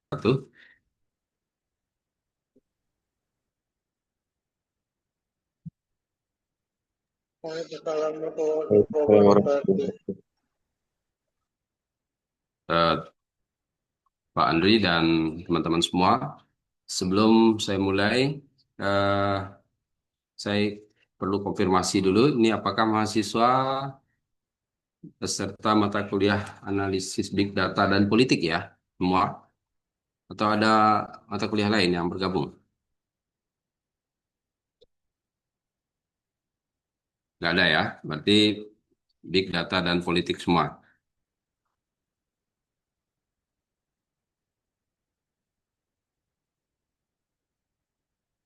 Satu. Waalaikumsalam Orang wabarakatuh. Pak Andri dan teman-teman semua. Sebelum saya mulai, eh, saya perlu konfirmasi dulu. Ini apakah mahasiswa peserta mata kuliah analisis Big Data dan Politik ya? Semua? Atau ada mata kuliah lain yang bergabung? Nggak ada ya? Berarti Big Data dan Politik semua.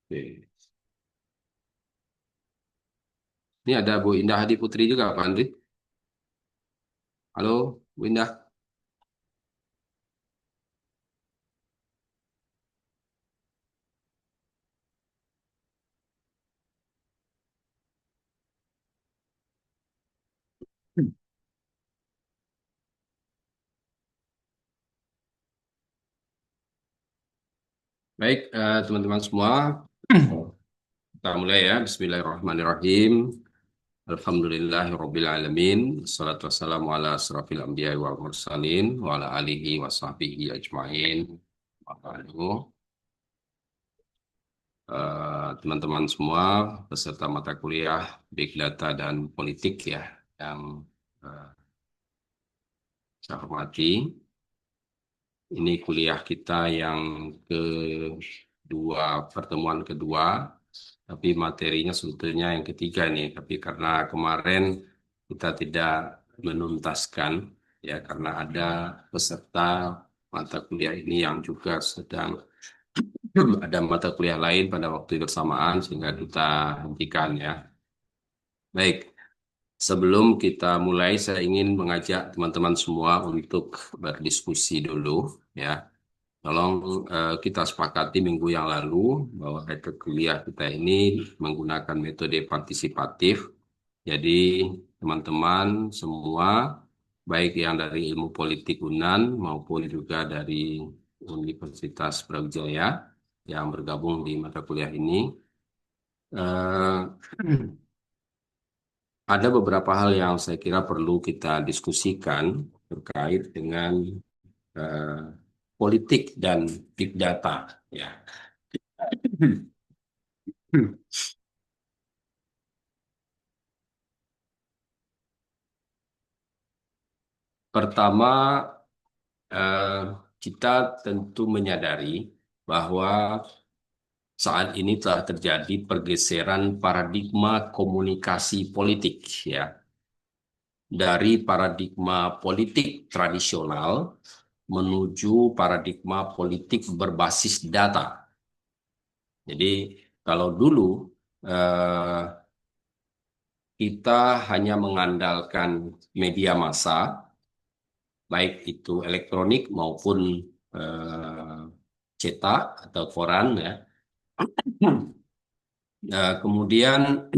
Oke. Ini ada Bu Indah Hadi Putri juga, Pak Andri. Halo, Bu Indah. Baik, teman-teman semua. Kita mulai ya. Bismillahirrahmanirrahim. Alhamdulillahirrabbilalamin. Assalatu wassalamu ala asrafil anbiya wal mursalin wa ala alihi wa sahbihi ajma'in. Wa ba'du. Teman-teman semua peserta mata kuliah Big Data dan Politik ya yang eh, saya hormati. Ini kuliah kita yang kedua, pertemuan kedua, tapi materinya sebetulnya yang ketiga nih. Tapi karena kemarin kita tidak menuntaskan, ya karena ada peserta mata kuliah ini yang juga sedang ada mata kuliah lain pada waktu bersamaan, sehingga kita hentikan ya. Baik, sebelum kita mulai, saya ingin mengajak teman-teman semua untuk berdiskusi dulu, ya. Tolong kita sepakati minggu yang lalu bahwa metode kuliah kita ini menggunakan metode partisipatif. Jadi teman-teman semua, baik yang dari ilmu politik UNAN maupun juga dari Universitas Brawijaya yang bergabung di mata kuliah ini, eh, ada beberapa hal yang saya kira perlu kita diskusikan terkait dengan eh, politik dan big data. Ya. Pertama, eh, kita tentu menyadari bahwa saat ini telah terjadi pergeseran paradigma komunikasi politik, ya, dari paradigma politik tradisional menuju paradigma politik berbasis data. Jadi, kalau dulu eh, kita hanya mengandalkan media massa, baik itu elektronik maupun eh, cetak atau koran ya. Kemudian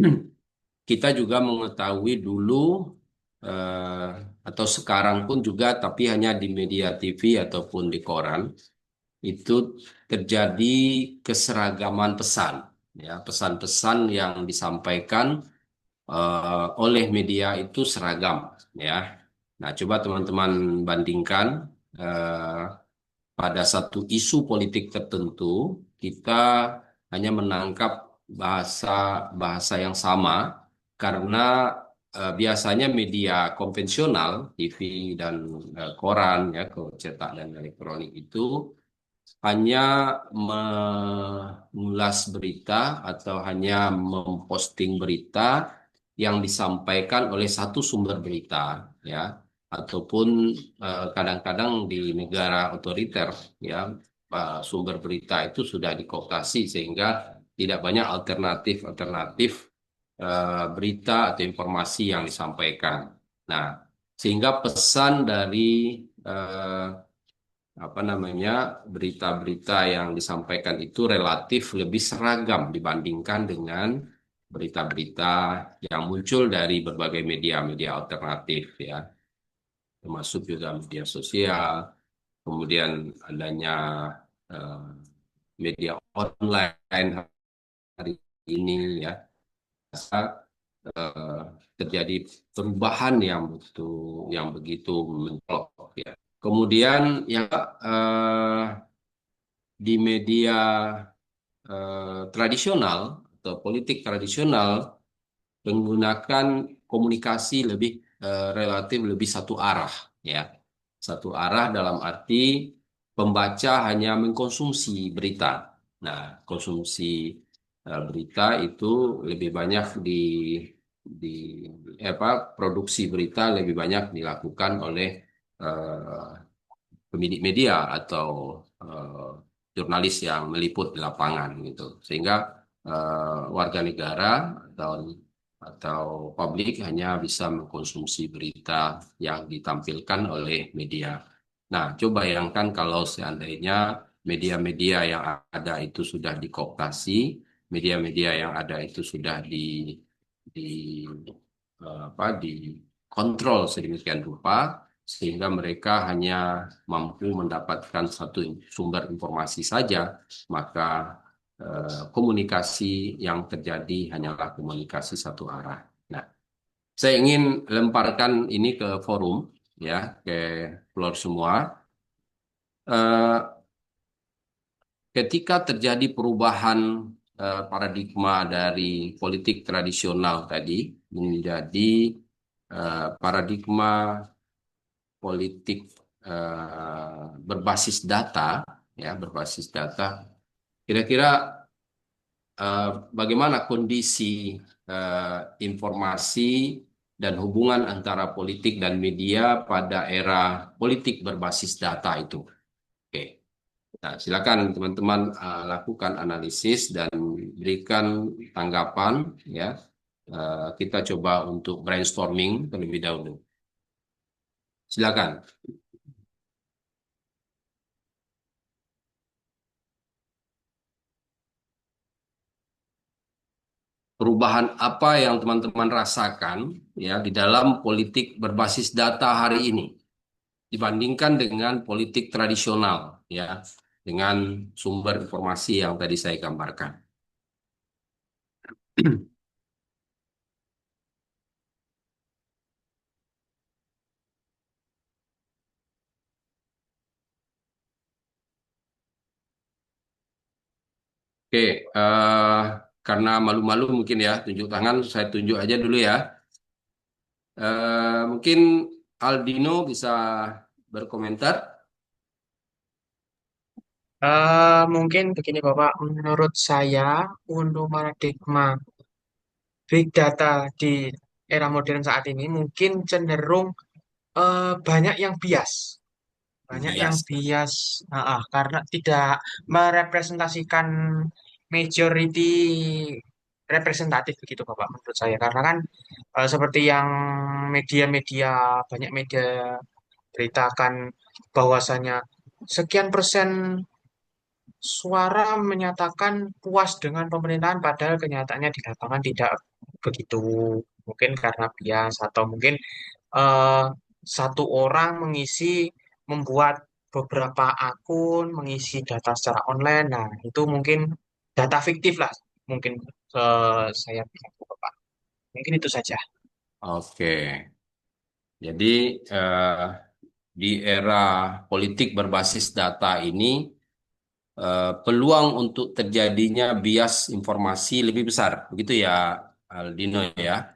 kita juga mengetahui dulu eh, atau sekarang pun juga tapi hanya di media TV ataupun di koran itu terjadi keseragaman pesan, ya, pesan-pesan yang disampaikan oleh media itu seragam, ya. Nah, coba teman-teman bandingkan eh, pada satu isu politik tertentu, kita hanya menangkap bahasa bahasa yang sama karena biasanya media konvensional, TV dan koran, ya, cetak dan elektronik itu hanya mengulas berita atau hanya memposting berita yang disampaikan oleh satu sumber berita, ya, ataupun kadang-kadang di negara otoriter, ya, sumber berita itu sudah dikooptasi sehingga tidak banyak alternatif-alternatif berita atau informasi yang disampaikan. Nah, sehingga pesan dari eh, apa namanya berita-berita yang disampaikan itu relatif lebih seragam dibandingkan dengan berita-berita yang muncul dari berbagai media-media alternatif, ya, termasuk juga media sosial kemudian adanya eh, media online hari ini ya, rasa, eh, terjadi perubahan yang begitu mencolok ya. Kemudian ya, eh, di media tradisional atau politik tradisional menggunakan komunikasi relatif lebih satu arah ya. Satu arah dalam arti pembaca hanya mengkonsumsi berita. Nah, konsumsi berita itu lebih banyak di produksi berita lebih banyak dilakukan oleh eh, pemilik media atau eh, jurnalis yang meliput di lapangan gitu. Sehingga warga negara atau publik hanya bisa mengkonsumsi berita yang ditampilkan oleh media. Nah, coba bayangkan kalau seandainya media-media yang ada itu sudah dikooptasi, media-media yang ada itu sudah di dikontrol sedemikian rupa sehingga mereka hanya mampu mendapatkan satu sumber informasi saja, maka komunikasi yang terjadi hanyalah komunikasi satu arah. Nah, saya ingin lemparkan ini ke forum, ya, ke floor semua. Eh, Ketika terjadi perubahan paradigma dari politik tradisional tadi menjadi paradigma politik berbasis data, ya, berbasis data. Kira-kira bagaimana kondisi informasi dan hubungan antara politik dan media pada era politik berbasis data itu? Oke. Nah, silakan teman-teman lakukan analisis dan berikan tanggapan, ya. Kita coba untuk brainstorming terlebih dahulu. Silakan. Perubahan apa yang teman-teman rasakan ya di dalam politik berbasis data hari ini dibandingkan dengan politik tradisional ya dengan sumber informasi yang tadi saya gambarkan. Oke, karena malu-malu mungkin ya tunjuk tangan, saya tunjuk aja dulu ya. Mungkin Aldino bisa berkomentar. Mungkin begini Bapak, menurut saya untuk paradigma big data di era modern saat ini mungkin cenderung banyak yang bias, banyak yang Bias. bias, karena tidak merepresentasikan majority representatif begitu Bapak menurut saya. Karena kan seperti yang media-media banyak media beritakan bahwasanya sekian persen suara menyatakan puas dengan pemerintahan padahal kenyataannya di lapangan tidak begitu. Mungkin karena bias atau mungkin eh, satu orang membuat beberapa akun, mengisi data secara online. Nah, itu mungkin data fiktif lah. Mungkin saya bilang Bapak. Mungkin itu saja. Oke. Jadi di era politik berbasis data ini peluang untuk terjadinya bias informasi lebih besar, begitu ya, Aldino ya.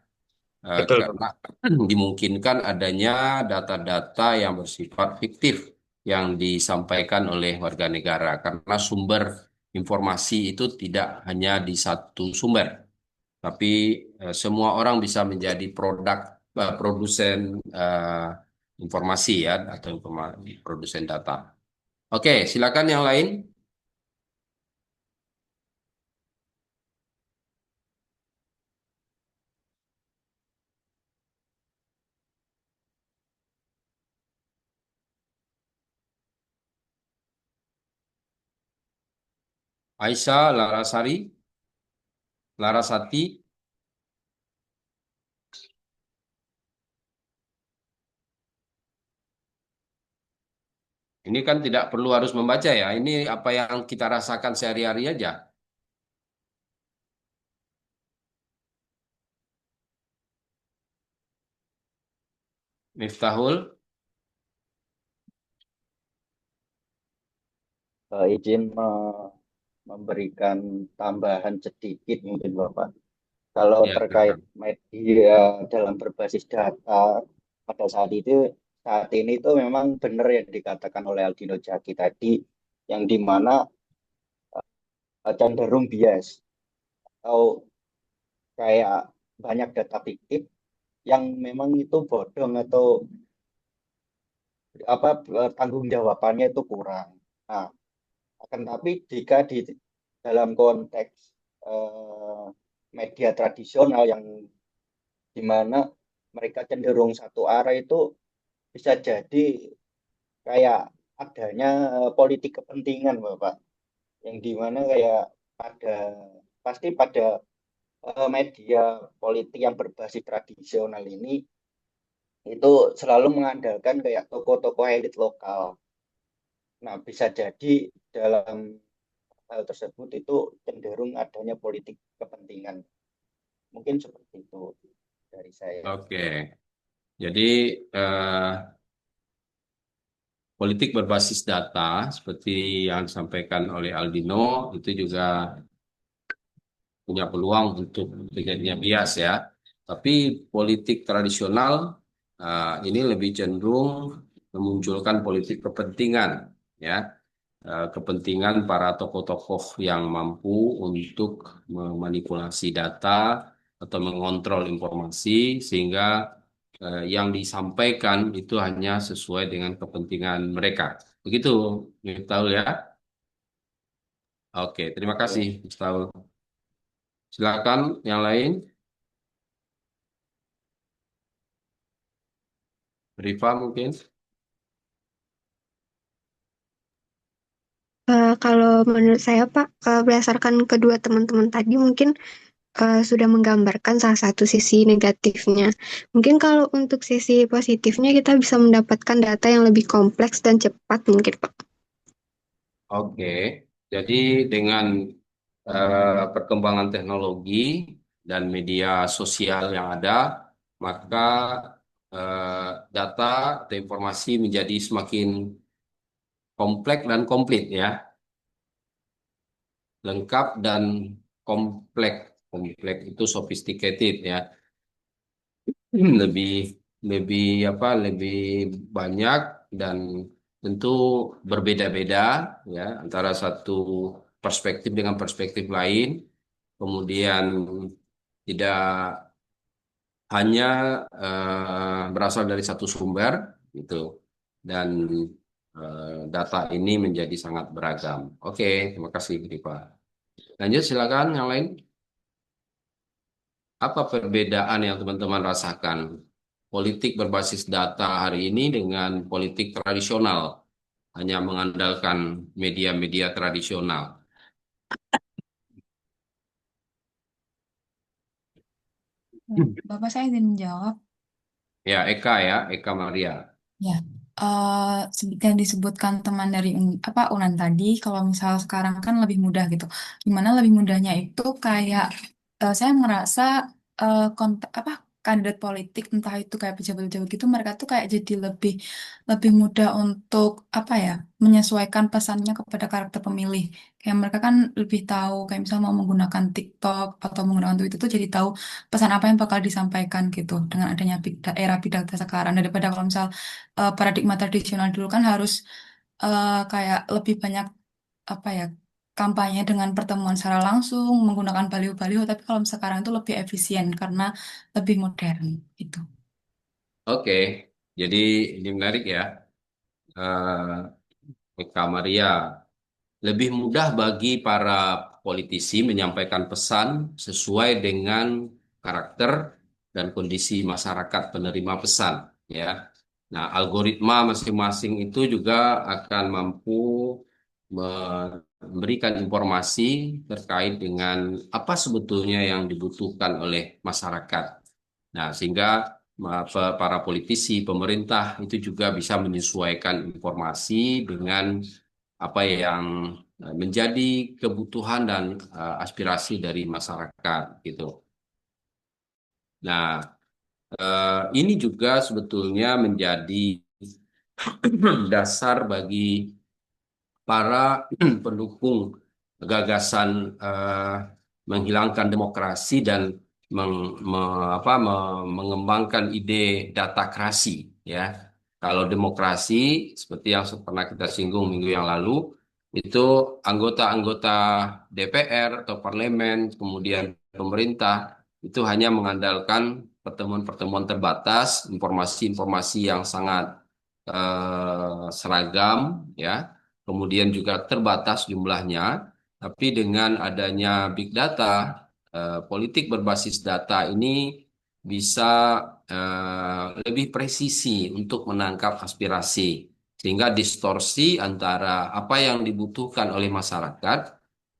Betul, Karena Bapak. dimungkinkan adanya data-data yang bersifat fiktif yang disampaikan oleh warga negara, karena sumber informasi itu tidak hanya di satu sumber, tapi semua orang bisa menjadi produsen informasi ya, atau produsen data. Oke, silakan yang lain. Aisyah Larasari, Larasati. Ini kan tidak perlu harus membaca ya. Ini apa yang kita rasakan sehari-hari aja. Miftahul, Izin memberikan tambahan sedikit mungkin Bapak. Kalau ya terkait silakan. media dalam berbasis data pada saat ini itu memang benar yang dikatakan oleh Aldino Jaki tadi, yang dimana cenderung bias atau kayak banyak data fiktif yang memang itu bodong atau apa tanggung jawabannya itu kurang. Nah, akan tapi jika di dalam konteks eh, media tradisional yang dimana mereka cenderung satu arah itu bisa jadi kayak adanya politik kepentingan Bapak, yang dimana kayak pada pasti pada media politik yang berbasis tradisional ini itu selalu mengandalkan kayak tokoh-tokoh elit lokal. Nah, bisa jadi dalam hal tersebut itu cenderung adanya politik kepentingan. Mungkin seperti itu dari saya. Oke. Jadi eh, politik berbasis data seperti yang disampaikan oleh Aldino itu juga punya peluang untuk terjadinya bias ya. Tapi politik tradisional ini lebih cenderung memunculkan politik kepentingan ya. Kepentingan para tokoh-tokoh yang mampu untuk memanipulasi data atau mengontrol informasi sehingga yang disampaikan itu hanya sesuai dengan kepentingan mereka. Begitu, tahu ya. Oke, terima kasih, Ya. Tahu. Silakan yang lain. Rifa mungkin. Kalau menurut saya Pak, berdasarkan kedua teman-teman tadi mungkin sudah menggambarkan salah satu sisi negatifnya. Mungkin kalau untuk sisi positifnya kita bisa mendapatkan data yang lebih kompleks dan cepat mungkin Pak. Oke, jadi dengan perkembangan teknologi dan media sosial yang ada, maka data atau informasi menjadi semakin kompleks dan komplit ya, lengkap dan kompleks. Kompleks itu sophisticated ya, lebih lebih apa, lebih banyak dan tentu berbeda-beda ya antara satu perspektif dengan perspektif lain. Kemudian tidak hanya berasal dari satu sumber gitu dan data ini menjadi sangat beragam. Oke, terima kasih Pak. Lanjut silakan yang lain. Apa perbedaan yang teman-teman rasakan politik berbasis data hari ini dengan politik tradisional hanya mengandalkan media-media tradisional? Bapak saya izin menjawab. Ya, Eka ya, Eka Maria. Ya, seperti yang disebutkan teman dari apa Unan tadi, kalau misal sekarang kan lebih mudah gitu. Gimana lebih mudahnya itu kayak saya merasa apa kandidat politik entah itu kayak pejabat-pejabat gitu mereka tuh kayak jadi lebih lebih mudah untuk apa ya menyesuaikan pesannya kepada karakter pemilih. Kayak mereka kan lebih tahu kayak misal mau menggunakan TikTok atau menggunakan Twitter tuh jadi tahu pesan apa yang bakal disampaikan gitu dengan adanya era big data sekarang daripada kalau misal paradigma tradisional dulu kan harus kayak lebih banyak apa ya kampanye dengan pertemuan secara langsung menggunakan baliho-baliho tapi kalau sekarang itu lebih efisien karena lebih modern gitu. Oke, jadi ini menarik ya. Eka Maria, lebih mudah bagi para politisi menyampaikan pesan sesuai dengan karakter dan kondisi masyarakat penerima pesan, ya. Nah, algoritma masing-masing itu juga akan mampu memberikan informasi terkait dengan apa sebetulnya yang dibutuhkan oleh masyarakat. Nah, sehingga para politisi, pemerintah itu juga bisa menyesuaikan informasi dengan apa yang menjadi kebutuhan dan aspirasi dari masyarakat gitu. Nah, ini juga sebetulnya menjadi dasar bagi para pendukung gagasan menghilangkan demokrasi dan mengembangkan ide datakrasi ya. Kalau demokrasi seperti yang pernah kita singgung minggu yang lalu itu anggota-anggota DPR atau parlemen kemudian pemerintah itu hanya mengandalkan pertemuan-pertemuan terbatas, informasi-informasi yang sangat seragam ya, kemudian juga terbatas jumlahnya, tapi dengan adanya big data, politik berbasis data ini bisa lebih presisi untuk menangkap aspirasi, sehingga distorsi antara apa yang dibutuhkan oleh masyarakat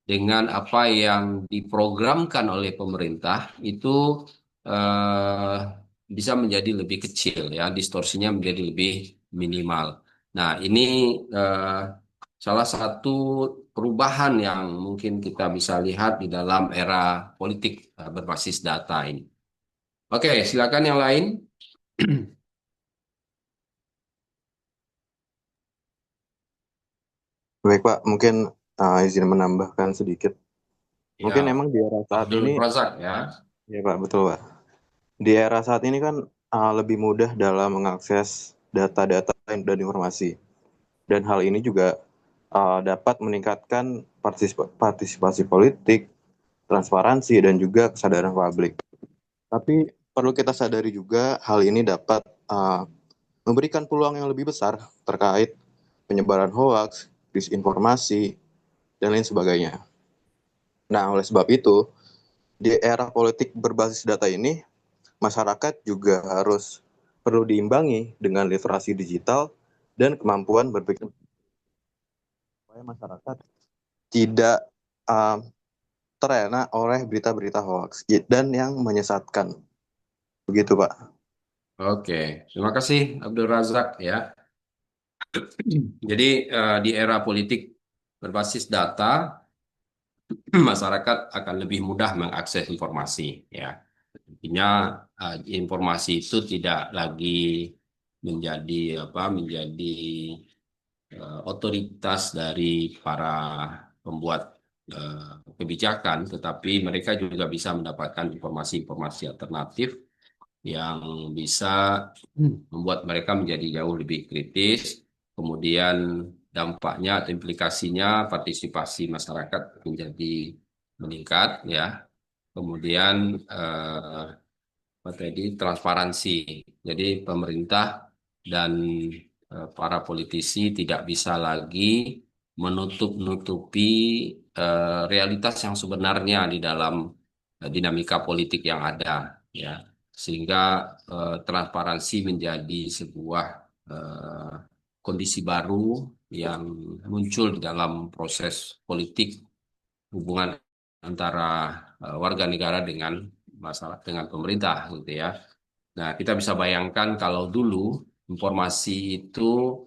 dengan apa yang diprogramkan oleh pemerintah itu eh, bisa menjadi lebih kecil ya, distorsinya menjadi lebih minimal. Nah, ini eh, salah satu perubahan yang mungkin kita bisa lihat di dalam era politik berbasis data ini. Oke, silakan yang lain. Baik Pak, mungkin izin menambahkan sedikit. Mungkin Ya, emang di era saat Abdul ini, Razak ya. ya Pak, betul Pak. Di era saat ini kan lebih mudah dalam mengakses data-data dan informasi. Dan hal ini juga dapat meningkatkan partisipasi politik, transparansi, dan juga kesadaran publik. Tapi perlu kita sadari juga hal ini dapat memberikan peluang yang lebih besar terkait penyebaran hoaks, disinformasi, dan lain sebagainya. Nah, oleh sebab itu, di era politik berbasis data ini, masyarakat juga harus perlu diimbangi dengan literasi digital dan kemampuan berpikir supaya masyarakat tidak uh, terlena oleh berita-berita hoax dan yang menyesatkan. Begitu, Pak. Oke, terima kasih Abdul Razak ya. Jadi di era politik berbasis data, masyarakat akan lebih mudah mengakses informasi ya. Artinya informasi itu tidak lagi menjadi menjadi otoritas dari para pembuat kebijakan, tetapi mereka juga bisa mendapatkan informasi-informasi alternatif yang bisa membuat mereka menjadi jauh lebih kritis. Kemudian dampaknya atau implikasinya partisipasi masyarakat menjadi meningkat ya. Kemudian apa tadi transparansi. Jadi pemerintah dan para politisi tidak bisa lagi menutup-nutupi realitas yang sebenarnya di dalam dinamika politik yang ada ya. Sehingga transparansi menjadi sebuah eh, kondisi baru yang muncul di dalam proses politik hubungan antara warga negara dengan dengan pemerintah gitu ya. Nah, kita bisa bayangkan kalau dulu informasi itu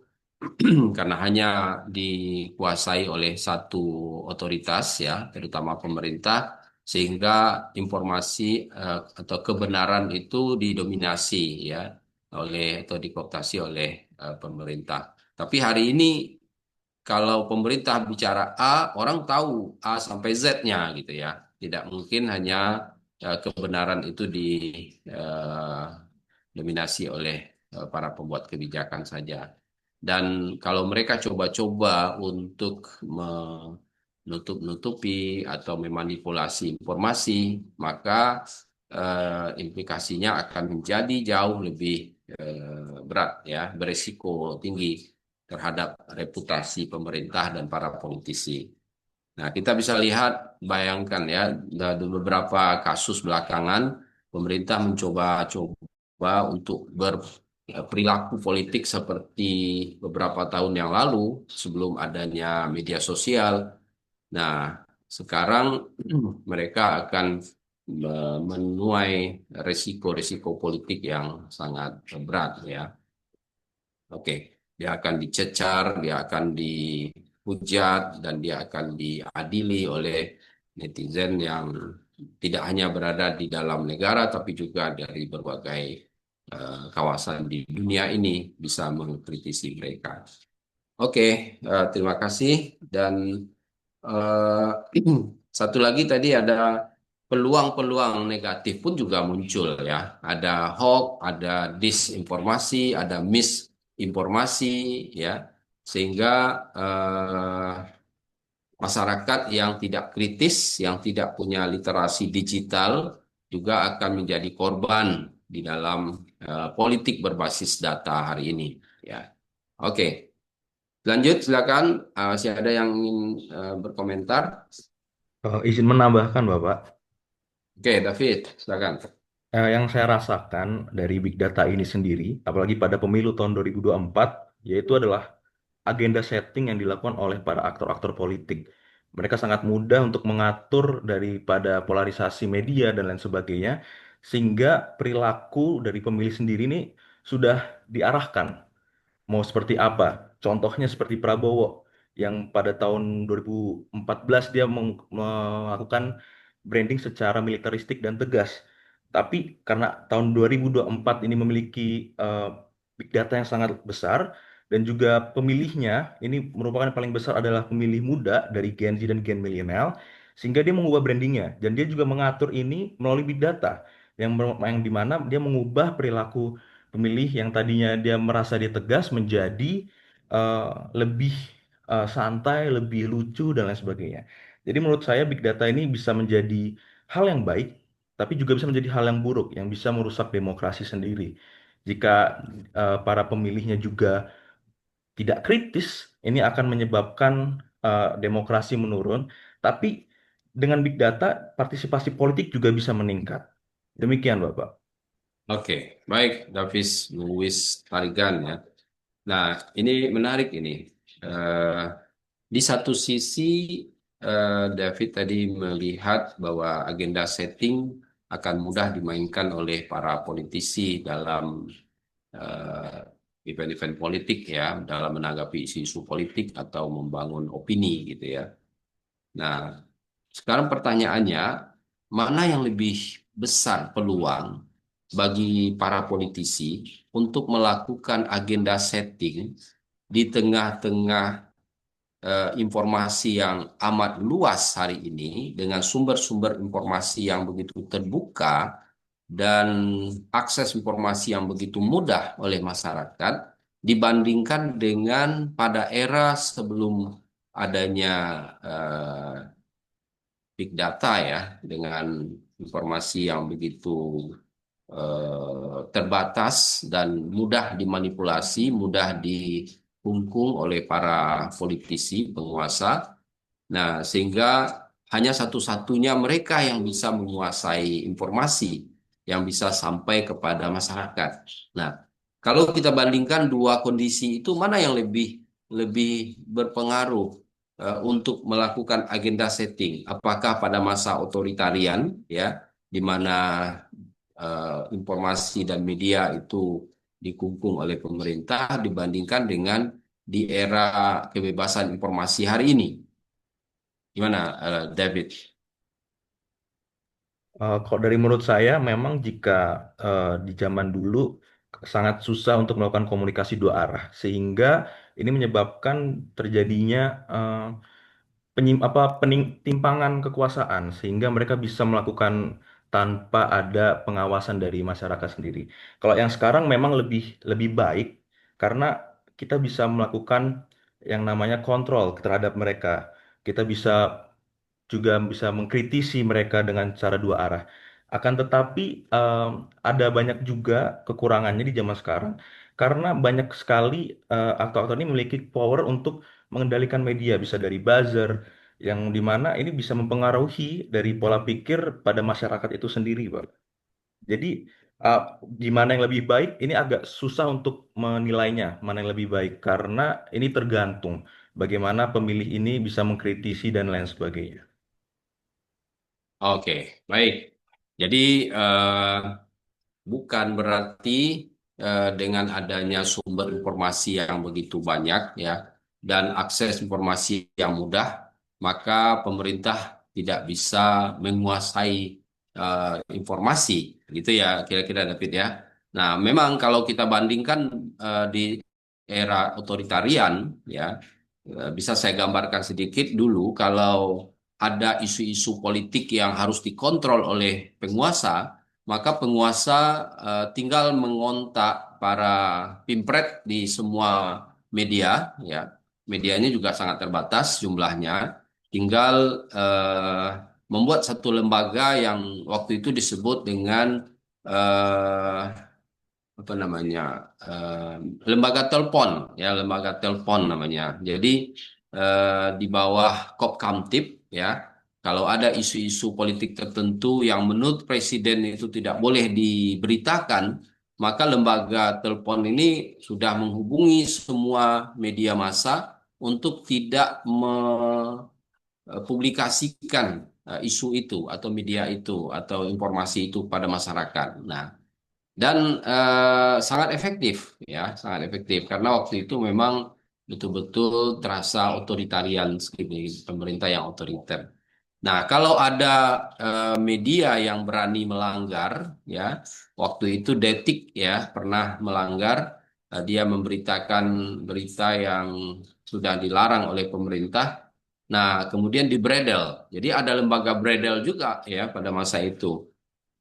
karena hanya dikuasai oleh satu otoritas ya, terutama pemerintah, sehingga informasi atau kebenaran itu didominasi ya oleh atau dikooptasi oleh pemerintah. Tapi hari ini kalau pemerintah bicara A, orang tahu A sampai Z-nya gitu ya. Tidak mungkin hanya kebenaran itu didominasi oleh para pembuat kebijakan saja. Dan kalau mereka coba-coba untuk menutup-nutupi atau memanipulasi informasi, maka implikasinya akan menjadi jauh lebih berat ya, beresiko tinggi terhadap reputasi pemerintah dan para politisi. Nah, kita bisa lihat, bayangkan ya, dari beberapa kasus belakangan, pemerintah mencoba-coba untuk berperilaku politik seperti beberapa tahun yang lalu, sebelum adanya media sosial. Nah, sekarang mereka akan menuai resiko-resiko politik yang sangat berat ya. Oke, dia akan dicecar, dia akan dihujat, dan dia akan diadili oleh netizen yang tidak hanya berada di dalam negara, tapi juga dari berbagai kawasan di dunia ini bisa mengkritisi mereka. Oke, terima kasih. Dan satu lagi tadi ada peluang-peluang negatif pun juga muncul ya. Ada hoax, ada disinformasi, ada misinformasi ya. Sehingga masyarakat yang tidak kritis, yang tidak punya literasi digital juga akan menjadi korban di dalam politik berbasis data hari ini ya. Oke. Lanjut, silakan. Masih ada yang ingin berkomentar? Izin menambahkan, Bapak. Oke, David, silakan. Yang saya rasakan dari Big Data ini sendiri, apalagi pada pemilu tahun 2024, yaitu adalah agenda setting yang dilakukan oleh para aktor-aktor politik. Mereka sangat mudah untuk mengatur daripada polarisasi media dan lain sebagainya, sehingga perilaku dari pemilih sendiri ini sudah diarahkan mau seperti apa. Contohnya seperti Prabowo yang pada tahun 2014 dia melakukan branding secara militeristik dan tegas. Tapi karena tahun 2024 ini memiliki big data yang sangat besar dan juga pemilihnya ini merupakan yang paling besar adalah pemilih muda dari Gen Z dan Gen Millennial, sehingga dia mengubah brandingnya dan dia juga mengatur ini melalui big data yang dimana dia mengubah perilaku pemilih yang tadinya dia merasa dia tegas menjadi eh, lebih santai, lebih lucu dan lain sebagainya. Jadi menurut saya big data ini bisa menjadi hal yang baik, tapi juga bisa menjadi hal yang buruk yang bisa merusak demokrasi sendiri. Jika para pemilihnya juga tidak kritis, ini akan menyebabkan demokrasi menurun. Tapi dengan big data, partisipasi politik juga bisa meningkat. Demikian, Bapak. Oke, baik, Davis Luis Tarigan ya. Nah, ini menarik ini. Eh, di satu sisi, David tadi melihat bahwa agenda setting akan mudah dimainkan oleh para politisi dalam event-event politik ya, dalam menanggapi isu-isu politik atau membangun opini gitu ya. Nah, sekarang pertanyaannya, mana yang lebih besar peluang bagi para politisi untuk melakukan agenda setting di tengah-tengah informasi yang amat luas hari ini dengan sumber-sumber informasi yang begitu terbuka dan akses informasi yang begitu mudah oleh masyarakat dibandingkan dengan pada era sebelum adanya eh, big data ya, dengan informasi yang begitu terbatas dan mudah dimanipulasi, mudah dikungkung oleh para politisi, penguasa. Nah, sehingga hanya satu-satunya mereka yang bisa menguasai informasi yang bisa sampai kepada masyarakat. Nah, kalau kita bandingkan dua kondisi itu, mana yang lebih lebih berpengaruh untuk melakukan agenda setting? Apakah pada masa otoritarian, ya, di mana informasi dan media itu dikungkung oleh pemerintah dibandingkan dengan di era kebebasan informasi hari ini? Gimana, David? Kalau dari menurut saya, memang jika di zaman dulu sangat susah untuk melakukan komunikasi dua arah, sehingga ini menyebabkan terjadinya timpangan kekuasaan, sehingga mereka bisa melakukan tanpa ada pengawasan dari masyarakat sendiri. Kalau yang sekarang memang lebih lebih baik karena kita bisa melakukan yang namanya kontrol terhadap mereka. Kita juga bisa mengkritisi mereka dengan cara dua arah. Akan tetapi ada banyak juga kekurangannya di zaman sekarang karena banyak sekali aktor-aktor ini memiliki power untuk mengendalikan media, bisa dari buzzer yang dimana ini bisa mempengaruhi dari pola pikir pada masyarakat itu sendiri, Pak. Jadi uh, di mana yang lebih baik ini agak susah untuk menilainya mana yang lebih baik karena ini tergantung bagaimana pemilih ini bisa mengkritisi dan lain sebagainya. Oke, baik. Jadi bukan berarti dengan adanya sumber informasi yang begitu banyak ya dan akses informasi yang mudah, maka pemerintah tidak bisa menguasai informasi, gitu ya kira-kira David ya. Nah, memang kalau kita bandingkan di era otoritarian ya, bisa saya gambarkan sedikit dulu kalau ada isu-isu politik yang harus dikontrol oleh penguasa, maka penguasa tinggal mengontak para pimpret di semua media, ya. Medianya juga sangat terbatas jumlahnya. Tinggal membuat satu lembaga yang waktu itu disebut dengan eh, apa namanya lembaga telepon, ya, lembaga telepon namanya. Jadi di bawah Kopkamtib, ya, kalau ada isu-isu politik tertentu yang menurut presiden itu tidak boleh diberitakan, maka lembaga telepon ini sudah menghubungi semua media massa untuk tidak mempublikasikan isu itu atau media itu atau informasi itu pada masyarakat. Nah, dan sangat efektif, ya, sangat efektif karena waktu itu memang betul-betul terasa otoritarian, pemerintah yang otoriter. Nah, kalau ada media yang berani melanggar, ya, waktu itu Detik ya pernah melanggar, dia memberitakan berita yang sudah dilarang oleh pemerintah. Nah, kemudian dibredel. Jadi ada lembaga bredel juga ya pada masa itu.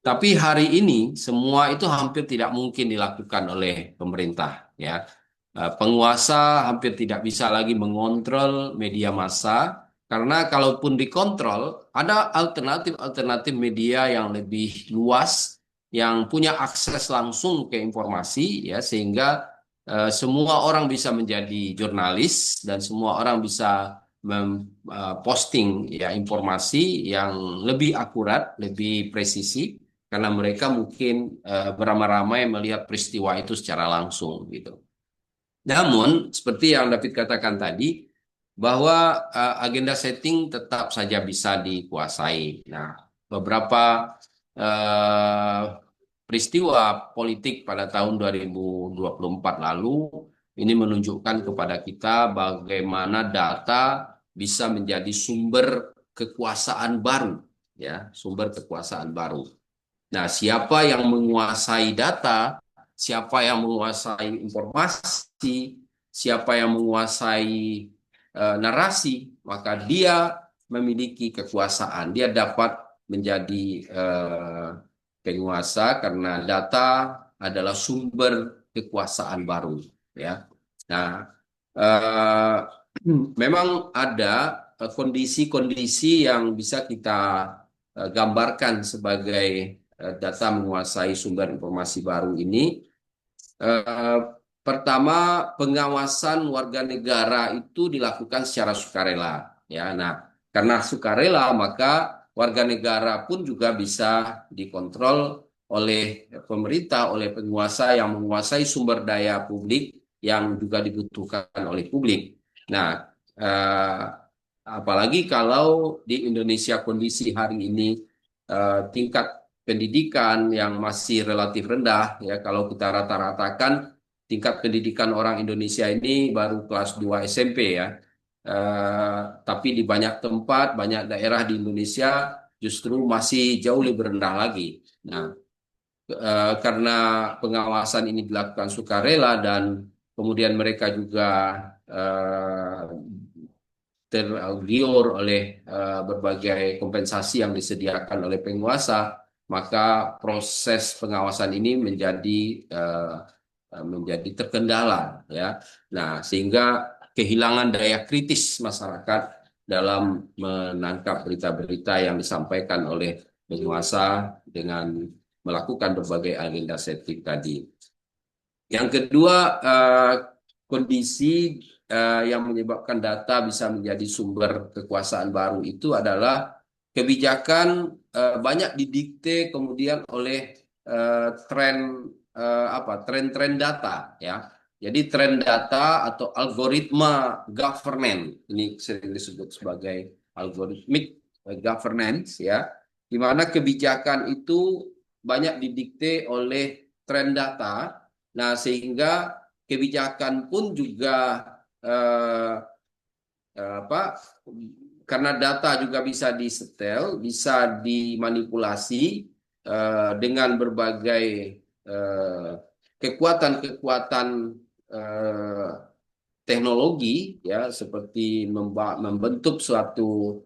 Tapi hari ini semua itu hampir tidak mungkin dilakukan oleh pemerintah, ya. Penguasa hampir tidak bisa lagi mengontrol media massa karena kalaupun dikontrol ada alternatif media yang lebih luas yang punya akses langsung ke informasi, ya, sehingga semua orang bisa menjadi jurnalis dan semua orang bisa memposting ya informasi yang lebih akurat, lebih presisi karena mereka mungkin beramai-ramai melihat peristiwa itu secara langsung gitu. Namun, seperti yang David katakan tadi, bahwa agenda setting tetap saja bisa dikuasai. Nah, beberapa eh, peristiwa politik pada tahun 2024 lalu ini menunjukkan kepada kita bagaimana data bisa menjadi sumber kekuasaan baru, ya, sumber kekuasaan baru. Nah, siapa yang menguasai data, siapa yang menguasai informasi, siapa yang menguasai narasi, maka dia memiliki kekuasaan. Dia dapat menjadi penguasa karena data adalah sumber kekuasaan baru. Ya, nah, eh, memang ada kondisi-kondisi yang bisa kita gambarkan sebagai data menguasai sumber informasi baru ini. Pertama, pengawasan warga negara itu dilakukan secara sukarela. Ya, nah, karena sukarela maka warga negara pun juga bisa dikontrol oleh pemerintah, oleh penguasa yang menguasai sumber daya publik yang juga dibutuhkan oleh publik. Nah, apalagi kalau di Indonesia kondisi hari ini tingkat pendidikan yang masih relatif rendah, ya, kalau kita rata-ratakan tingkat pendidikan orang Indonesia ini baru kelas 2 SMP, ya. Tapi di banyak tempat, banyak daerah di Indonesia justru masih jauh lebih rendah lagi. Nah, karena pengawasan ini dilakukan sukarela dan kemudian mereka juga tergiur oleh berbagai kompensasi yang disediakan oleh penguasa, maka proses pengawasan ini menjadi terkendala, ya. Nah, sehingga kehilangan daya kritis masyarakat dalam menangkap berita-berita yang disampaikan oleh penguasa dengan melakukan berbagai agenda setting tadi. Yang kedua, kondisi yang menyebabkan data bisa menjadi sumber kekuasaan baru itu adalah kebijakan banyak didikte kemudian oleh tren data, ya. Jadi tren data atau algoritma governance ini sering disebut sebagai algorithmic governance, ya. di mana kebijakan itu banyak didikte oleh tren data. Nah, sehingga kebijakan pun juga karena data juga bisa disetel, bisa dimanipulasi dengan berbagai kekuatan-kekuatan teknologi, ya, seperti membentuk suatu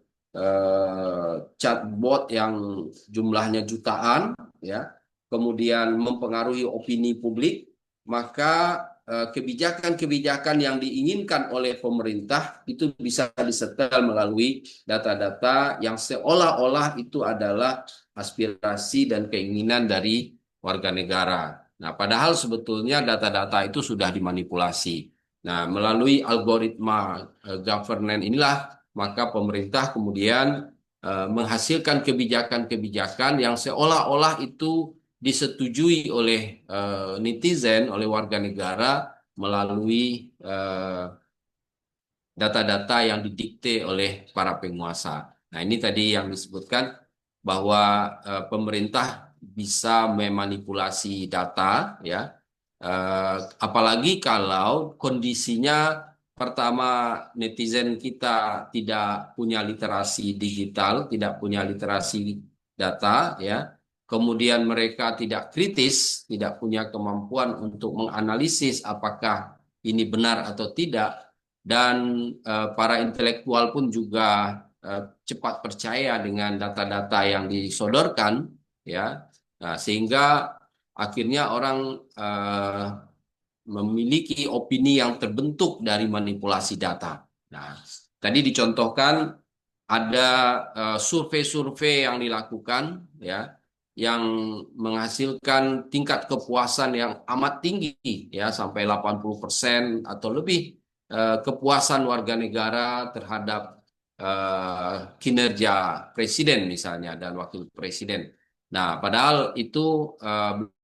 chatbot yang jumlahnya jutaan, ya, kemudian mempengaruhi opini publik, maka kebijakan-kebijakan yang diinginkan oleh pemerintah itu bisa disetel melalui data-data yang seolah-olah itu adalah aspirasi dan keinginan dari warga negara. Nah, padahal sebetulnya data-data itu sudah dimanipulasi. Nah, melalui algoritma governance inilah maka pemerintah kemudian menghasilkan kebijakan-kebijakan yang seolah-olah itu disetujui oleh netizen, oleh warga negara melalui data-data yang didikte oleh para penguasa. Nah, ini tadi yang disebutkan bahwa pemerintah bisa memanipulasi data, ya. Apalagi kalau kondisinya pertama netizen kita tidak punya literasi digital, tidak punya literasi data, ya. Kemudian mereka tidak kritis, tidak punya kemampuan untuk menganalisis apakah ini benar atau tidak, dan para intelektual pun juga cepat percaya dengan data-data yang disodorkan, ya. Nah, sehingga akhirnya orang memiliki opini yang terbentuk dari manipulasi data. Nah, tadi dicontohkan ada survei-survei yang dilakukan, ya, yang menghasilkan tingkat kepuasan yang amat tinggi, ya, sampai 80% atau lebih kepuasan warga negara terhadap kinerja presiden misalnya dan wakil presiden. Nah, padahal itu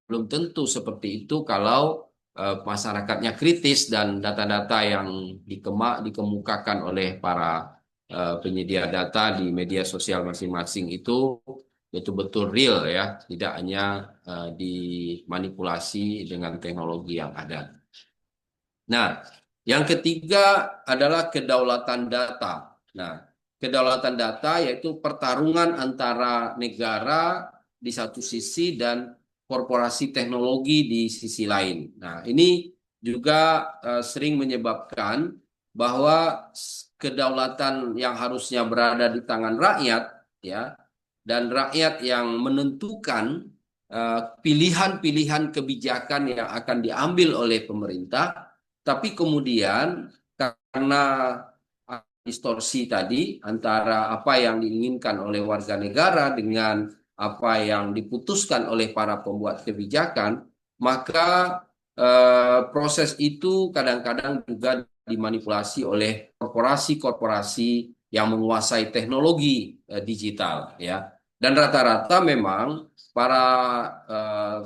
belum tentu seperti itu kalau masyarakatnya kritis dan data-data yang dikemukakan oleh para penyedia data di media sosial masing-masing itu betul-betul real, ya, tidak hanya dimanipulasi dengan teknologi yang ada. Nah, yang ketiga adalah kedaulatan data. Nah, kedaulatan data yaitu pertarungan antara negara di satu sisi dan korporasi teknologi di sisi lain. Nah, ini juga sering menyebabkan bahwa kedaulatan yang harusnya berada di tangan rakyat, ya, dan rakyat yang menentukan pilihan-pilihan kebijakan yang akan diambil oleh pemerintah, tapi kemudian karena distorsi tadi antara apa yang diinginkan oleh warga negara dengan apa yang diputuskan oleh para pembuat kebijakan, maka proses itu kadang-kadang juga dimanipulasi oleh korporasi-korporasi yang menguasai teknologi digital, ya. Dan rata-rata memang para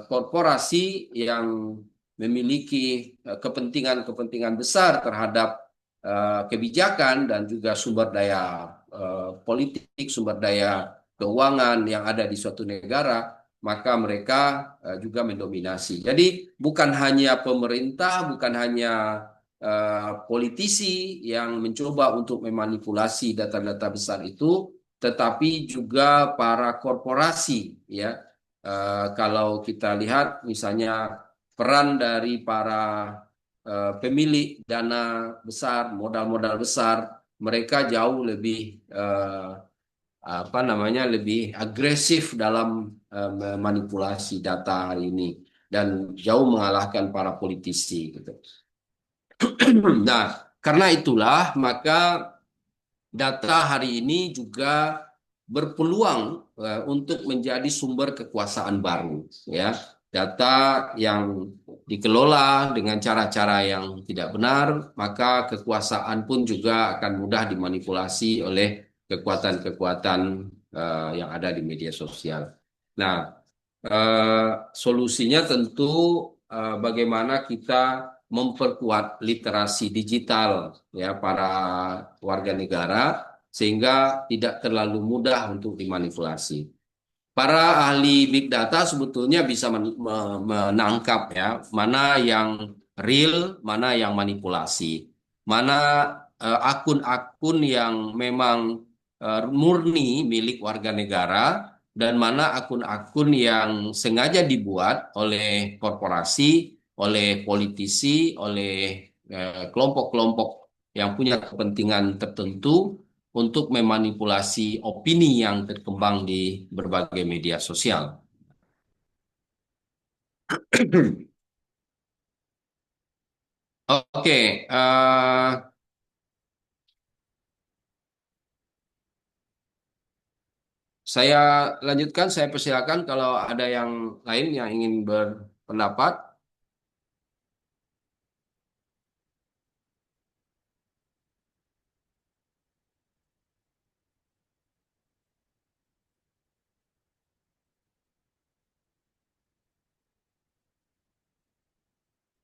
korporasi yang memiliki kepentingan-kepentingan besar terhadap kebijakan dan juga sumber daya politik, sumber daya keuangan yang ada di suatu negara, maka mereka juga mendominasi. Jadi bukan hanya pemerintah, bukan hanya politisi yang mencoba untuk memanipulasi data-data besar itu, tetapi juga para korporasi, ya. Kalau kita lihat misalnya peran dari para pemilik dana besar, modal-modal besar, mereka jauh lebih lebih agresif dalam memanipulasi data hari ini dan jauh mengalahkan para politisi, gitu. Nah, karena itulah maka data hari ini juga berpeluang untuk menjadi sumber kekuasaan baru, ya. Data yang dikelola dengan cara-cara yang tidak benar, maka kekuasaan pun juga akan mudah dimanipulasi oleh kekuatan-kekuatan yang ada di media sosial. Nah, solusinya tentu bagaimana kita memperkuat literasi digital, ya, para warga negara sehingga tidak terlalu mudah untuk dimanipulasi. para ahli big data sebetulnya bisa menangkap ya mana yang real, mana yang manipulasi, mana akun-akun yang memang murni milik warga negara dan mana akun-akun yang sengaja dibuat oleh korporasi, oleh politisi, oleh kelompok-kelompok yang punya kepentingan tertentu untuk memanipulasi opini yang berkembang di berbagai media sosial. Oke, saya lanjutkan, saya persilakan kalau ada yang lain yang ingin berpendapat.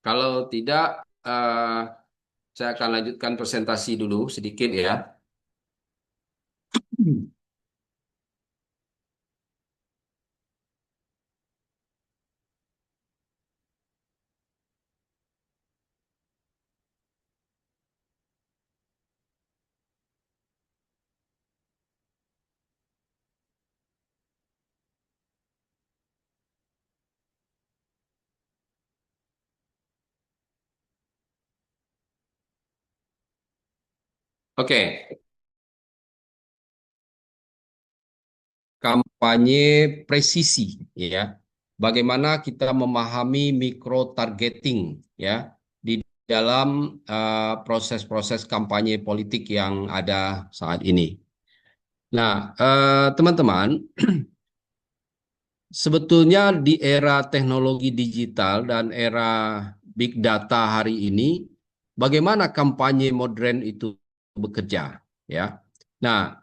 Kalau tidak, saya akan lanjutkan presentasi dulu sedikit ya. Oke, kampanye presisi ya. Bagaimana kita memahami micro targeting ya di dalam proses-proses kampanye politik yang ada saat ini. Nah, teman-teman, sebetulnya di era teknologi digital dan era big data hari ini, bagaimana kampanye modern itu bekerja ya. Nah,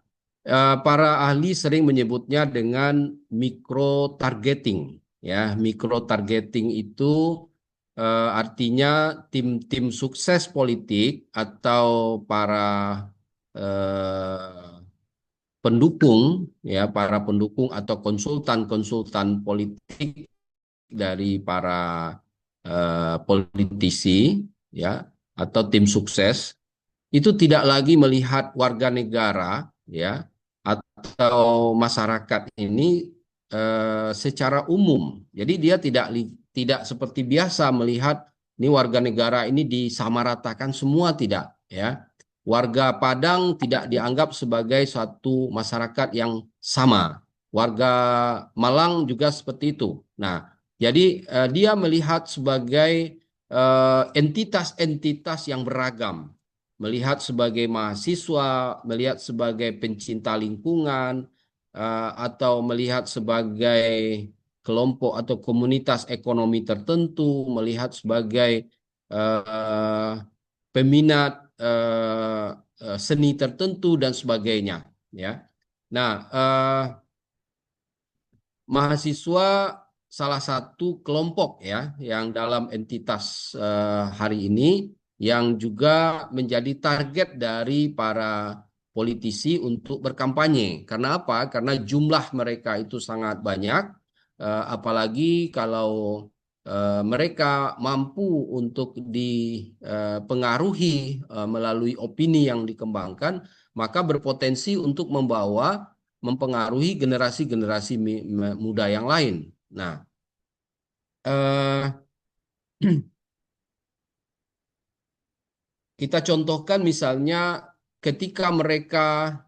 para ahli sering menyebutnya dengan micro targeting ya. Micro targeting itu artinya tim-tim sukses politik atau para pendukung ya, para pendukung atau konsultan-konsultan politik dari para politisi ya atau tim sukses itu tidak lagi melihat warga negara ya atau masyarakat ini secara umum. Jadi dia tidak seperti biasa melihat ini warga negara ini disamaratakan semua, tidak ya. Warga Padang tidak dianggap sebagai suatu masyarakat yang sama. Warga Malang juga seperti itu. Nah, jadi dia melihat sebagai entitas-entitas yang beragam, melihat sebagai mahasiswa, melihat sebagai pencinta lingkungan, atau melihat sebagai kelompok atau komunitas ekonomi tertentu, melihat sebagai peminat seni tertentu dan sebagainya. Ya, nah mahasiswa salah satu kelompok ya yang dalam entitas hari ini yang juga menjadi target dari para politisi untuk berkampanye. Karena apa? Karena jumlah mereka itu sangat banyak, apalagi kalau mereka mampu untuk dipengaruhi melalui opini yang dikembangkan, maka berpotensi untuk mempengaruhi generasi-generasi muda yang lain. Nah, kita contohkan misalnya ketika mereka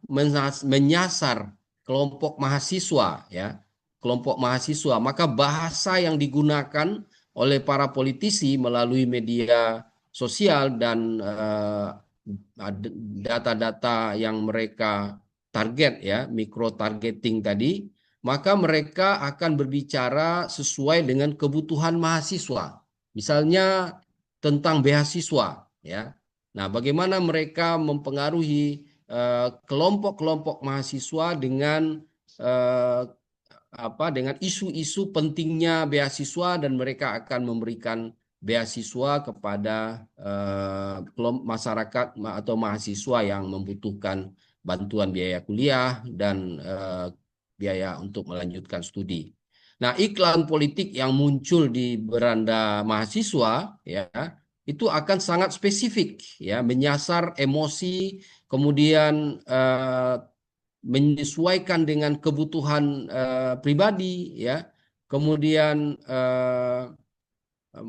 menyasar kelompok mahasiswa, ya, kelompok mahasiswa, maka bahasa yang digunakan oleh para politisi melalui media sosial dan data-data yang mereka target, ya, micro targeting tadi, maka mereka akan berbicara sesuai dengan kebutuhan mahasiswa. Misalnya tentang beasiswa, ya. Nah, bagaimana mereka mempengaruhi kelompok-kelompok mahasiswa dengan dengan isu-isu pentingnya beasiswa, dan mereka akan memberikan beasiswa kepada masyarakat atau mahasiswa yang membutuhkan bantuan biaya kuliah dan biaya untuk melanjutkan studi. Nah, iklan politik yang muncul di beranda mahasiswa ya itu akan sangat spesifik ya, menyasar emosi, kemudian menyesuaikan dengan kebutuhan pribadi ya. Kemudian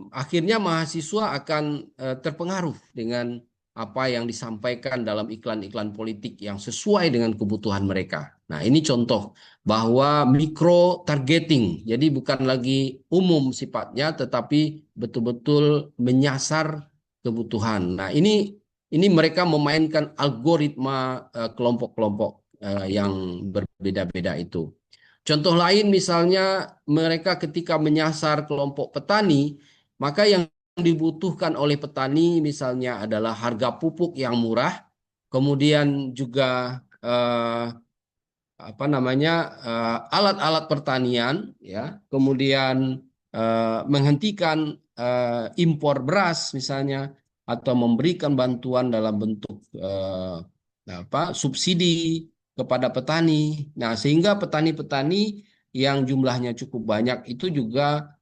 akhirnya mahasiswa akan terpengaruh dengan apa yang disampaikan dalam iklan-iklan politik yang sesuai dengan kebutuhan mereka. Nah, ini contoh bahwa micro targeting, jadi bukan lagi umum sifatnya, tetapi betul-betul menyasar kebutuhan. Nah, ini mereka memainkan algoritma kelompok-kelompok yang berbeda-beda itu. Contoh lain misalnya mereka ketika menyasar kelompok petani, maka yang dibutuhkan oleh petani misalnya adalah harga pupuk yang murah, kemudian juga alat-alat pertanian, ya, kemudian menghentikan impor beras misalnya, atau memberikan bantuan dalam bentuk subsidi kepada petani. Nah, sehingga petani-petani yang jumlahnya cukup banyak itu juga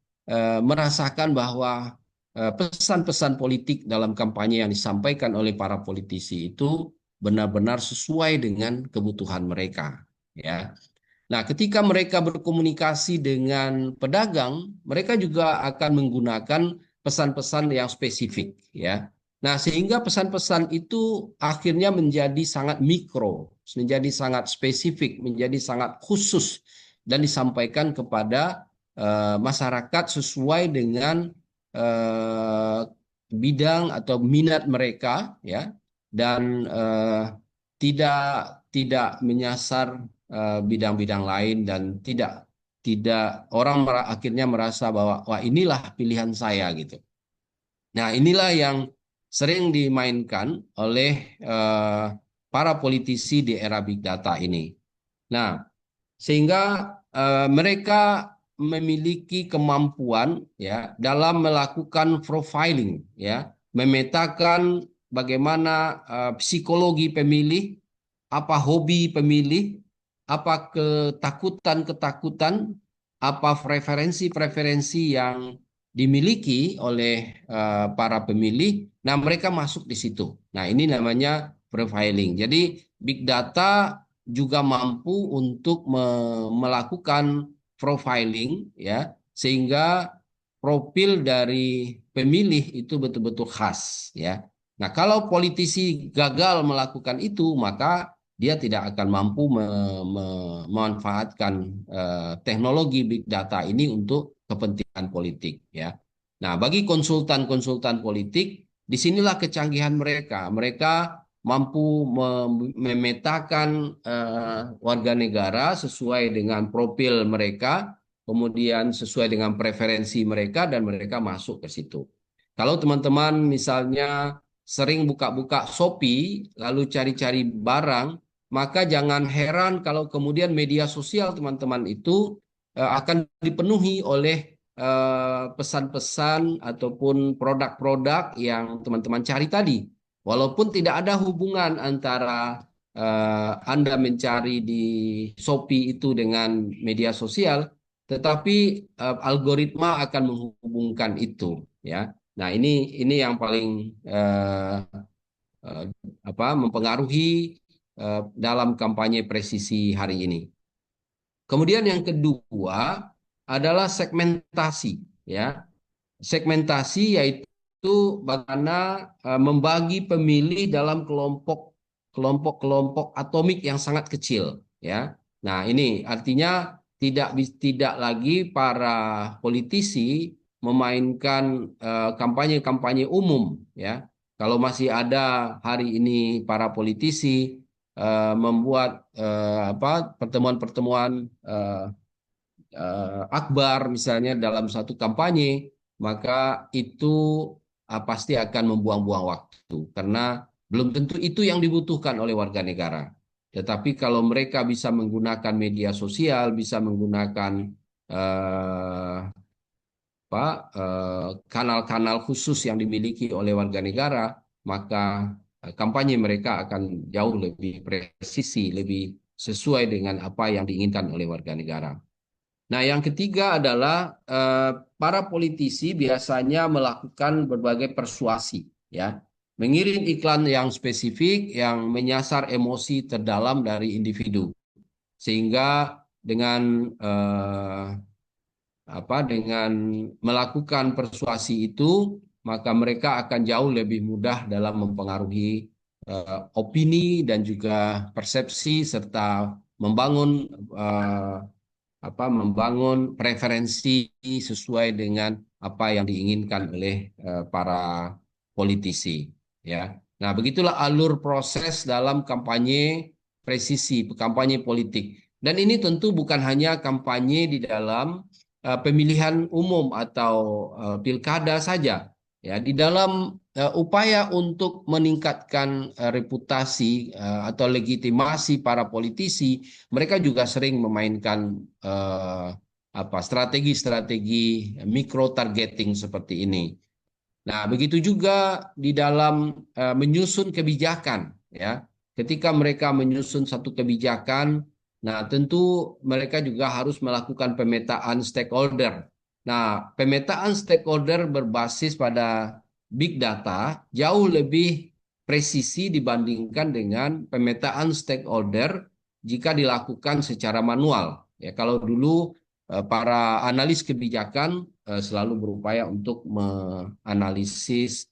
merasakan bahwa pesan-pesan politik dalam kampanye yang disampaikan oleh para politisi itu benar-benar sesuai dengan kebutuhan mereka, ya. Nah, ketika mereka berkomunikasi dengan pedagang, mereka juga akan menggunakan pesan-pesan yang spesifik, ya. Nah, sehingga pesan-pesan itu akhirnya menjadi sangat mikro, menjadi sangat spesifik, menjadi sangat khusus dan disampaikan kepada masyarakat sesuai dengan bidang atau minat mereka, ya, dan tidak tidak menyasar bidang-bidang lain, dan tidak orang akhirnya merasa bahwa wah, inilah pilihan saya gitu. Nah, inilah yang sering dimainkan oleh para politisi di era big data ini. Nah, sehingga mereka memiliki kemampuan ya dalam melakukan profiling, ya, memetakan bagaimana psikologi pemilih, apa hobi pemilih, apa ketakutan-ketakutan, apa preferensi-preferensi yang dimiliki oleh para pemilih. Nah, mereka masuk di situ. Nah, ini namanya profiling. Jadi big data juga mampu untuk melakukan profiling, ya, sehingga profil dari pemilih itu betul-betul khas, ya. Nah, kalau politisi gagal melakukan itu, maka dia tidak akan mampu memanfaatkan teknologi big data ini untuk kepentingan politik, ya. Nah, bagi konsultan-konsultan politik, disinilah kecanggihan mereka. Mereka mampu memetakan warga negara sesuai dengan profil mereka, kemudian sesuai dengan preferensi mereka, dan mereka masuk ke situ. Kalau teman-teman misalnya sering buka-buka Shopee, lalu cari-cari barang, maka jangan heran kalau kemudian media sosial teman-teman itu akan dipenuhi oleh pesan-pesan ataupun produk-produk yang teman-teman cari tadi. Walaupun tidak ada hubungan antara Anda mencari di Shopee itu dengan media sosial, tetapi algoritma akan menghubungkan itu, ya. Nah, ini yang paling mempengaruhi dalam kampanye presisi hari ini. Kemudian yang kedua adalah segmentasi, ya. Segmentasi yaitu bagaimana membagi pemilih dalam kelompok-kelompok atomik yang sangat kecil, ya. Nah, ini artinya tidak lagi para politisi memainkan kampanye-kampanye umum, ya. Kalau masih ada hari ini para politisi membuat pertemuan-pertemuan akbar misalnya dalam satu kampanye, maka itu pasti akan membuang-buang waktu, karena belum tentu itu yang dibutuhkan oleh warga negara. Tetapi kalau mereka bisa menggunakan media sosial, bisa menggunakan kanal-kanal khusus yang dimiliki oleh warga negara, maka kampanye mereka akan jauh lebih presisi, lebih sesuai dengan apa yang diinginkan oleh warga negara. Nah, yang ketiga adalah para politisi biasanya melakukan berbagai persuasi, ya, mengirim iklan yang spesifik yang menyasar emosi terdalam dari individu, sehingga dengan dengan melakukan persuasi itu, maka mereka akan jauh lebih mudah dalam mempengaruhi opini dan juga persepsi serta membangun membangun preferensi sesuai dengan apa yang diinginkan oleh para politisi, ya. Nah, begitulah alur proses dalam kampanye presisi, kampanye politik. Dan ini tentu bukan hanya kampanye di dalam pemilihan umum atau pilkada saja, ya. Di dalam upaya untuk meningkatkan reputasi atau legitimasi para politisi, mereka juga sering memainkan strategi-strategi micro targeting seperti ini. Nah, begitu juga di dalam menyusun kebijakan, ya. Ketika mereka menyusun satu kebijakan, nah tentu mereka juga harus melakukan pemetaan stakeholder. Nah, pemetaan stakeholder berbasis pada big data jauh lebih presisi dibandingkan dengan pemetaan stakeholder jika dilakukan secara manual. Ya, kalau dulu para analis kebijakan selalu berupaya untuk menganalisis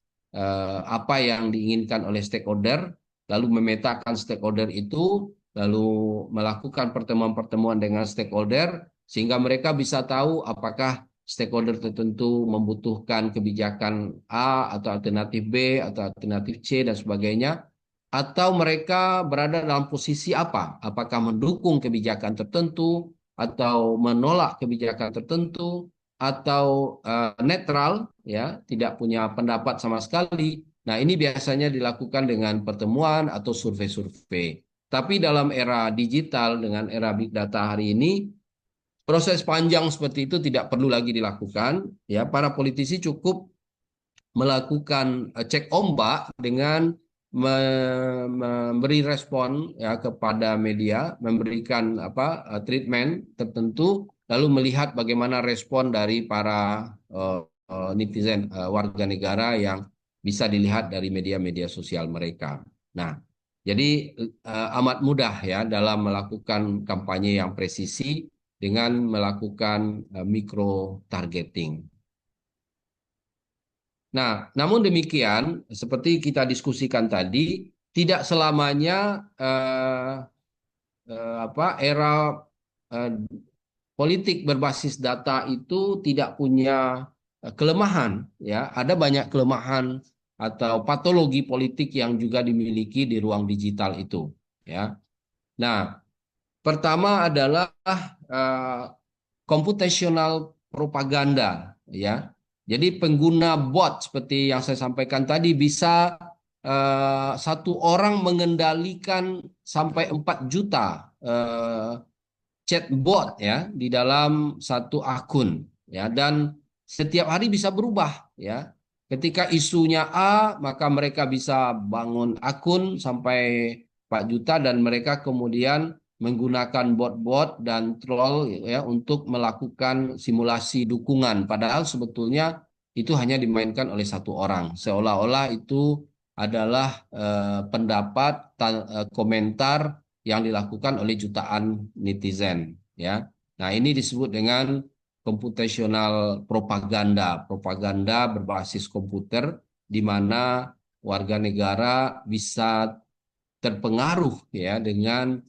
apa yang diinginkan oleh stakeholder, lalu memetakan stakeholder itu, lalu melakukan pertemuan-pertemuan dengan stakeholder, sehingga mereka bisa tahu apakah stakeholder tertentu membutuhkan kebijakan A atau alternatif B atau alternatif C dan sebagainya, atau mereka berada dalam posisi apa, apakah mendukung kebijakan tertentu atau menolak kebijakan tertentu atau netral, ya, tidak punya pendapat sama sekali. Nah, ini biasanya dilakukan dengan pertemuan atau survei-survei. Tapi dalam era digital dengan era big data hari ini, proses panjang seperti itu tidak perlu lagi dilakukan, ya. Para politisi cukup melakukan cek ombak dengan memberi respon, ya, kepada media, memberikan treatment tertentu, lalu melihat bagaimana respon dari para netizen, warga negara yang bisa dilihat dari media-media sosial mereka. Nah, jadi amat mudah, ya, dalam melakukan kampanye yang presisi dengan melakukan micro targeting. Nah, namun demikian, seperti kita diskusikan tadi, tidak selamanya era politik berbasis data itu tidak punya kelemahan, ya. Ada banyak kelemahan atau patologi politik yang juga dimiliki di ruang digital itu, ya. Nah, pertama adalah computational propaganda, ya. Jadi pengguna bot seperti yang saya sampaikan tadi bisa satu orang mengendalikan sampai 4 juta chatbot, ya, di dalam satu akun, ya, dan setiap hari bisa berubah, ya. Ketika isunya A, maka mereka bisa bangun akun sampai 4 juta dan mereka kemudian menggunakan bot-bot dan troll, ya, untuk melakukan simulasi dukungan. Padahal sebetulnya itu hanya dimainkan oleh satu orang. Seolah-olah itu adalah pendapat, komentar yang dilakukan oleh jutaan netizen, ya. Nah, ini disebut dengan computational propaganda, propaganda berbasis komputer, di mana warga negara bisa terpengaruh, ya, dengan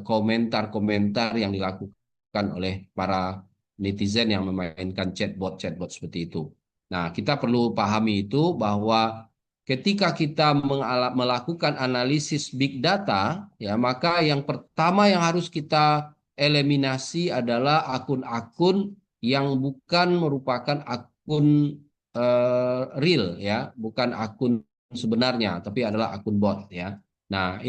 komentar-komentar yang dilakukan oleh para netizen yang memainkan chatbot-chatbot seperti itu. Nah, kita perlu pahami itu bahwa ketika kita melakukan analisis big data, ya, maka yang pertama yang harus kita eliminasi adalah akun-akun yang bukan merupakan akun real, ya, bukan akun sebenarnya, tapi adalah akun bot, ya. Nah,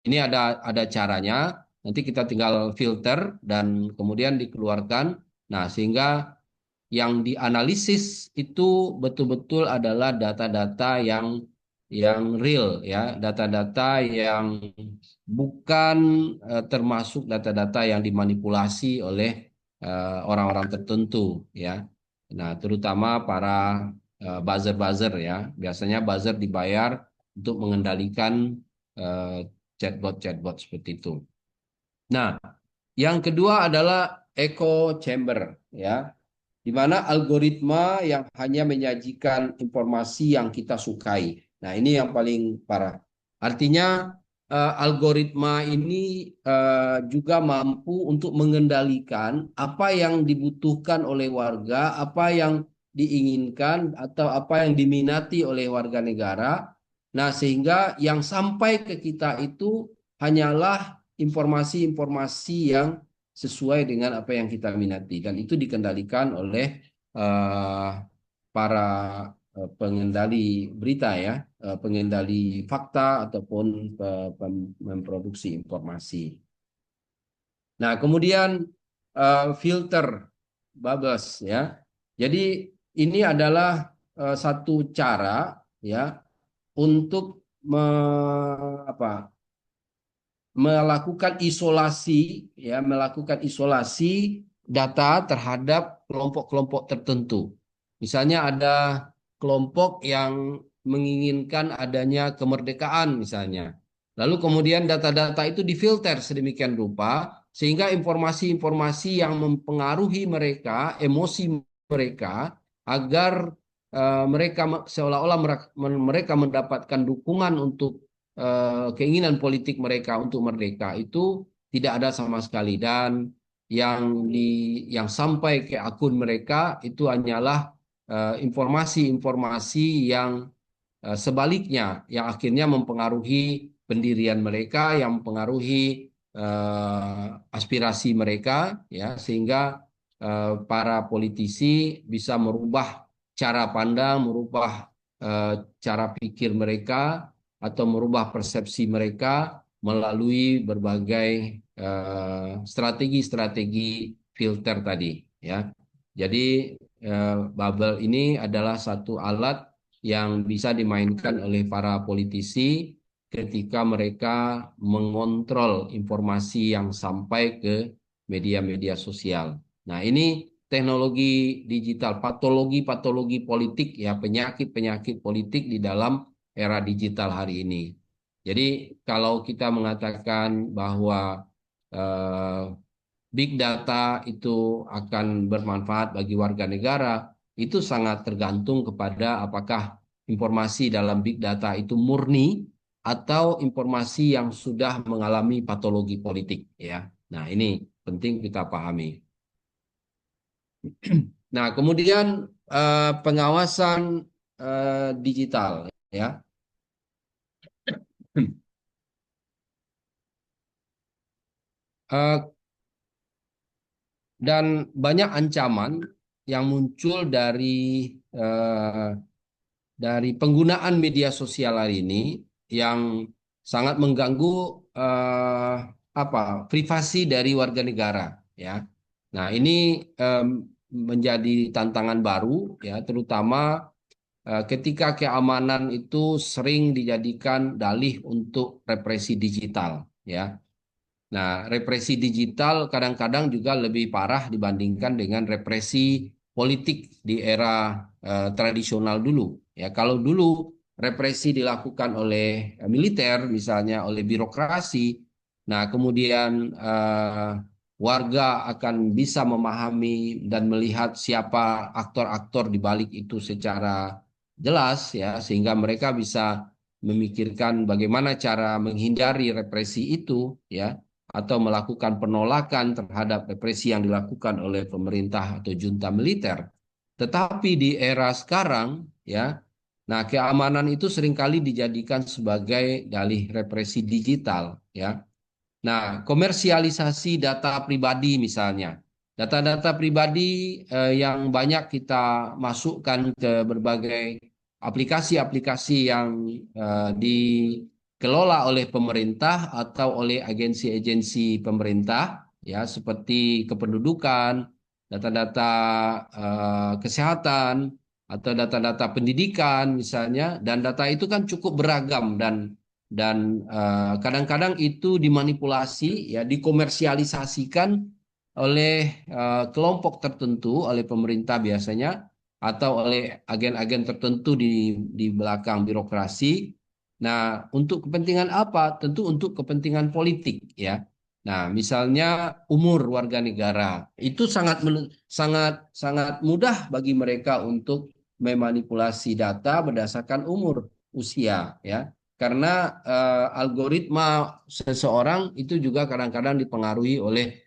ini ada caranya. Nanti kita tinggal filter dan kemudian dikeluarkan. Nah, sehingga yang dianalisis itu betul-betul adalah data-data yang yang real ya, data-data yang bukan termasuk data-data yang dimanipulasi oleh orang-orang tertentu ya. Nah, terutama para buzzer-buzzer ya. Biasanya buzzer dibayar untuk mengendalikan eh, chatbot-chatbot seperti itu. Nah, yang kedua adalah echo chamber ya, di mana algoritma yang hanya menyajikan informasi yang kita sukai. Nah, ini yang paling parah. Artinya algoritma ini juga mampu untuk mengendalikan apa yang dibutuhkan oleh warga, apa yang diinginkan atau apa yang diminati oleh warga negara. Nah, sehingga yang sampai ke kita itu hanyalah informasi-informasi yang sesuai dengan apa yang kita minati, dan itu dikendalikan oleh uh, para pengendali berita ya, pengendali fakta ataupun memproduksi informasi. Nah, kemudian filter bubbles ya. Jadi ini adalah satu cara ya untuk melakukan isolasi data terhadap kelompok-kelompok tertentu. Misalnya ada kelompok yang menginginkan adanya kemerdekaan misalnya. Lalu kemudian data-data itu difilter sedemikian rupa sehingga informasi-informasi yang mempengaruhi mereka, emosi mereka, agar mereka seolah-olah mereka mendapatkan dukungan untuk keinginan politik mereka untuk merdeka itu tidak ada sama sekali, dan yang sampai ke akun mereka itu hanyalah informasi-informasi yang sebaliknya, yang akhirnya mempengaruhi pendirian mereka, yang mempengaruhi aspirasi mereka ya, sehingga para politisi bisa merubah cara pandang, merubah cara pikir mereka atau merubah persepsi mereka melalui berbagai strategi-strategi filter tadi ya. Jadi bubble ini adalah satu alat yang bisa dimainkan oleh para politisi ketika mereka mengontrol informasi yang sampai ke media-media sosial. Nah, ini teknologi digital, patologi-patologi politik ya, penyakit-penyakit politik di dalam era digital hari ini. Jadi kalau kita mengatakan bahwa big data itu akan bermanfaat bagi warga negara, itu sangat tergantung kepada apakah informasi dalam big data itu murni atau informasi yang sudah mengalami patologi politik ya. Nah, ini penting kita pahami. Nah, kemudian pengawasan digital ya. Dan banyak ancaman yang muncul dari penggunaan media sosial hari ini yang sangat mengganggu privasi dari warga negara ya. Nah, ini menjadi tantangan baru ya, terutama ketika keamanan itu sering dijadikan dalih untuk represi digital ya. Nah, represi digital kadang-kadang juga lebih parah dibandingkan dengan represi politik di era tradisional dulu. Ya, kalau dulu represi dilakukan oleh militer, misalnya oleh birokrasi, nah kemudian warga akan bisa memahami dan melihat siapa aktor-aktor di balik itu secara jelas, ya, sehingga mereka bisa memikirkan bagaimana cara menghindari represi itu, ya, atau melakukan penolakan terhadap represi yang dilakukan oleh pemerintah atau junta militer. Tetapi di era sekarang, ya, nah keamanan itu seringkali dijadikan sebagai dalih represi digital, ya. Nah, komersialisasi data pribadi misalnya, data-data pribadi yang banyak kita masukkan ke berbagai aplikasi-aplikasi yang dikelola oleh pemerintah atau oleh agensi-agensi pemerintah, ya, seperti kependudukan, data-data kesehatan, atau data-data pendidikan misalnya, dan data itu kan cukup beragam dan kadang-kadang itu dimanipulasi, ya, dikomersialisasikan oleh kelompok tertentu, oleh pemerintah biasanya, atau oleh agen-agen tertentu di belakang birokrasi. Nah, untuk kepentingan apa? Tentu untuk kepentingan politik, ya. Nah, misalnya umur warga negara itu sangat sangat mudah bagi mereka untuk memanipulasi data berdasarkan umur usia, ya. Karena algoritma seseorang itu juga kadang-kadang dipengaruhi oleh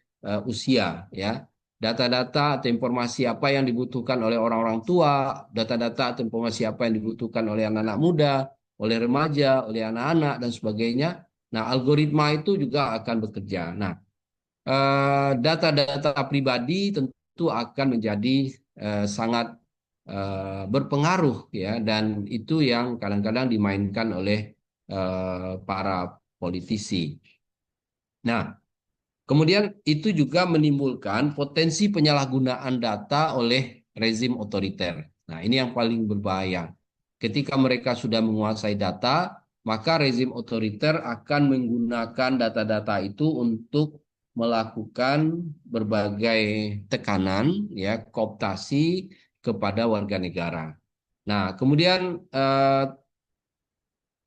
usia, ya. Data-data atau informasi apa yang dibutuhkan oleh orang-orang tua, data-data atau informasi apa yang dibutuhkan oleh anak-anak muda, oleh remaja, oleh anak-anak dan sebagainya. Nah, algoritma itu juga akan bekerja. Nah, data-data pribadi tentu akan menjadi sangat berpengaruh, ya, dan itu yang kadang-kadang dimainkan oleh para politisi. Nah, kemudian itu juga menimbulkan potensi penyalahgunaan data oleh rezim otoriter. Nah, ini yang paling berbahaya. Ketika mereka sudah menguasai data, maka rezim otoriter akan menggunakan data-data itu untuk melakukan berbagai tekanan, ya, kooptasi kepada warga negara. Nah, kemudian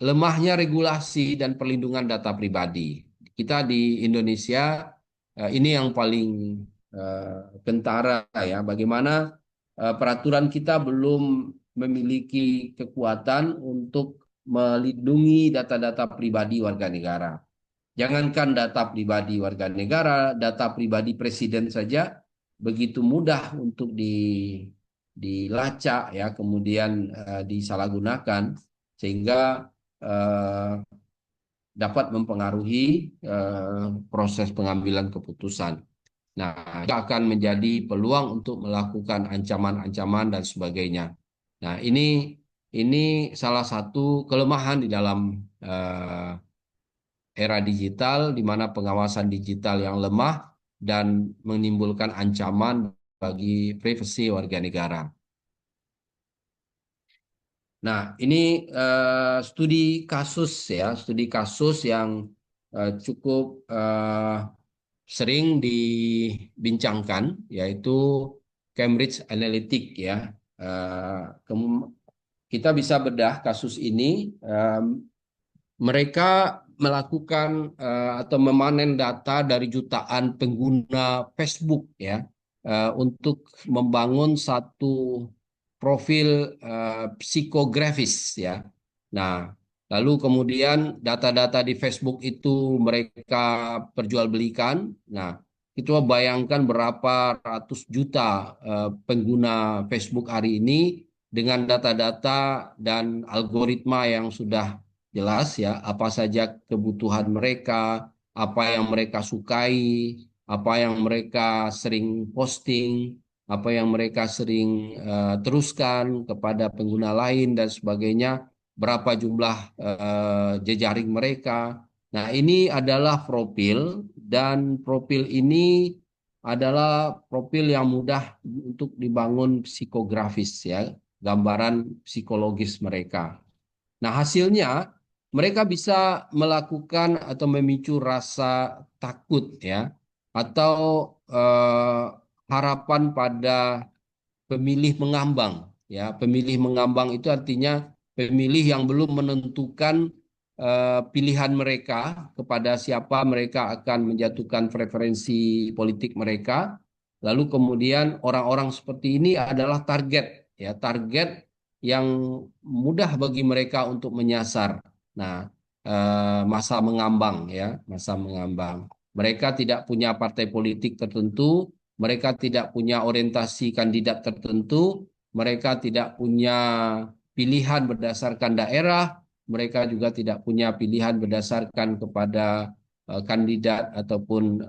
lemahnya regulasi dan perlindungan data pribadi. Kita di Indonesia ini yang paling kentara, ya. Bagaimana peraturan kita belum memiliki kekuatan untuk melindungi data-data pribadi warga negara. Jangankan data pribadi warga negara, data pribadi presiden saja begitu mudah untuk dilacak, ya, kemudian disalahgunakan sehingga dapat mempengaruhi proses pengambilan keputusan. Nah, itu akan menjadi peluang untuk melakukan ancaman-ancaman dan sebagainya. Nah, ini salah satu kelemahan di dalam era digital, di mana pengawasan digital yang lemah dan menimbulkan ancaman bagi privasi warga negara. Nah, ini studi kasus, ya, studi kasus yang cukup sering dibincangkan, yaitu Cambridge Analytica, ya. Kita bisa bedah kasus ini. Mereka melakukan atau memanen data dari jutaan pengguna Facebook, ya, untuk membangun satu profil psikografis, ya. Nah, lalu kemudian data-data di Facebook itu mereka perjualbelikan. Nah, itu bayangkan berapa ratus juta pengguna Facebook hari ini dengan data-data dan algoritma yang sudah jelas, ya, apa saja kebutuhan mereka, apa yang mereka sukai, apa yang mereka sering posting, apa yang mereka sering teruskan kepada pengguna lain dan sebagainya, berapa jumlah jejaring mereka. Nah, ini adalah profil, dan profil ini adalah profil yang mudah untuk dibangun psikografis, ya, gambaran psikologis mereka. Nah, hasilnya mereka bisa melakukan atau memicu rasa takut, ya, atau harapan pada pemilih mengambang, ya. Pemilih mengambang itu artinya pemilih yang belum menentukan pilihan mereka kepada siapa mereka akan menjatuhkan preferensi politik mereka. Lalu kemudian orang-orang seperti ini adalah target, ya, target yang mudah bagi mereka untuk menyasar. Nah, masa mengambang, ya, masa mengambang. Mereka tidak punya partai politik tertentu, mereka tidak punya orientasi kandidat tertentu, mereka tidak punya pilihan berdasarkan daerah, mereka juga tidak punya pilihan berdasarkan kepada kandidat ataupun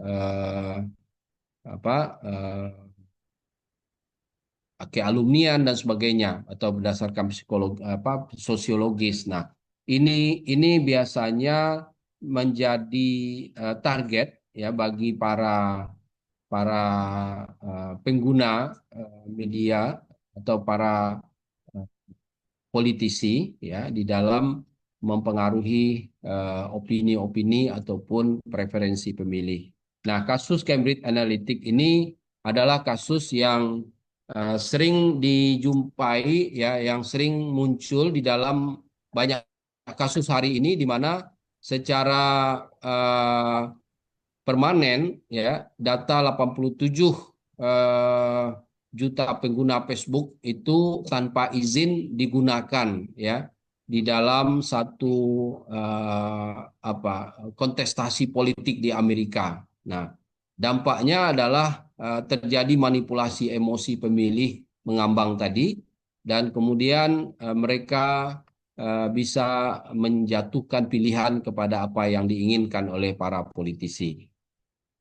kealumnian dan sebagainya, atau berdasarkan psikologi sosiologis. Nah, ini biasanya menjadi target, ya, bagi para pengguna media atau para politisi ya di dalam mempengaruhi opini-opini ataupun preferensi pemilih. Nah, kasus Cambridge Analytica ini adalah kasus yang sering dijumpai ya, yang sering muncul di dalam banyak kasus hari ini, di mana secara permanen ya data 87 juta pengguna Facebook itu tanpa izin digunakan ya di dalam satu kontestasi politik di Amerika. Nah, dampaknya adalah terjadi manipulasi emosi pemilih mengambang tadi, dan kemudian mereka bisa menjatuhkan pilihan kepada apa yang diinginkan oleh para politisi.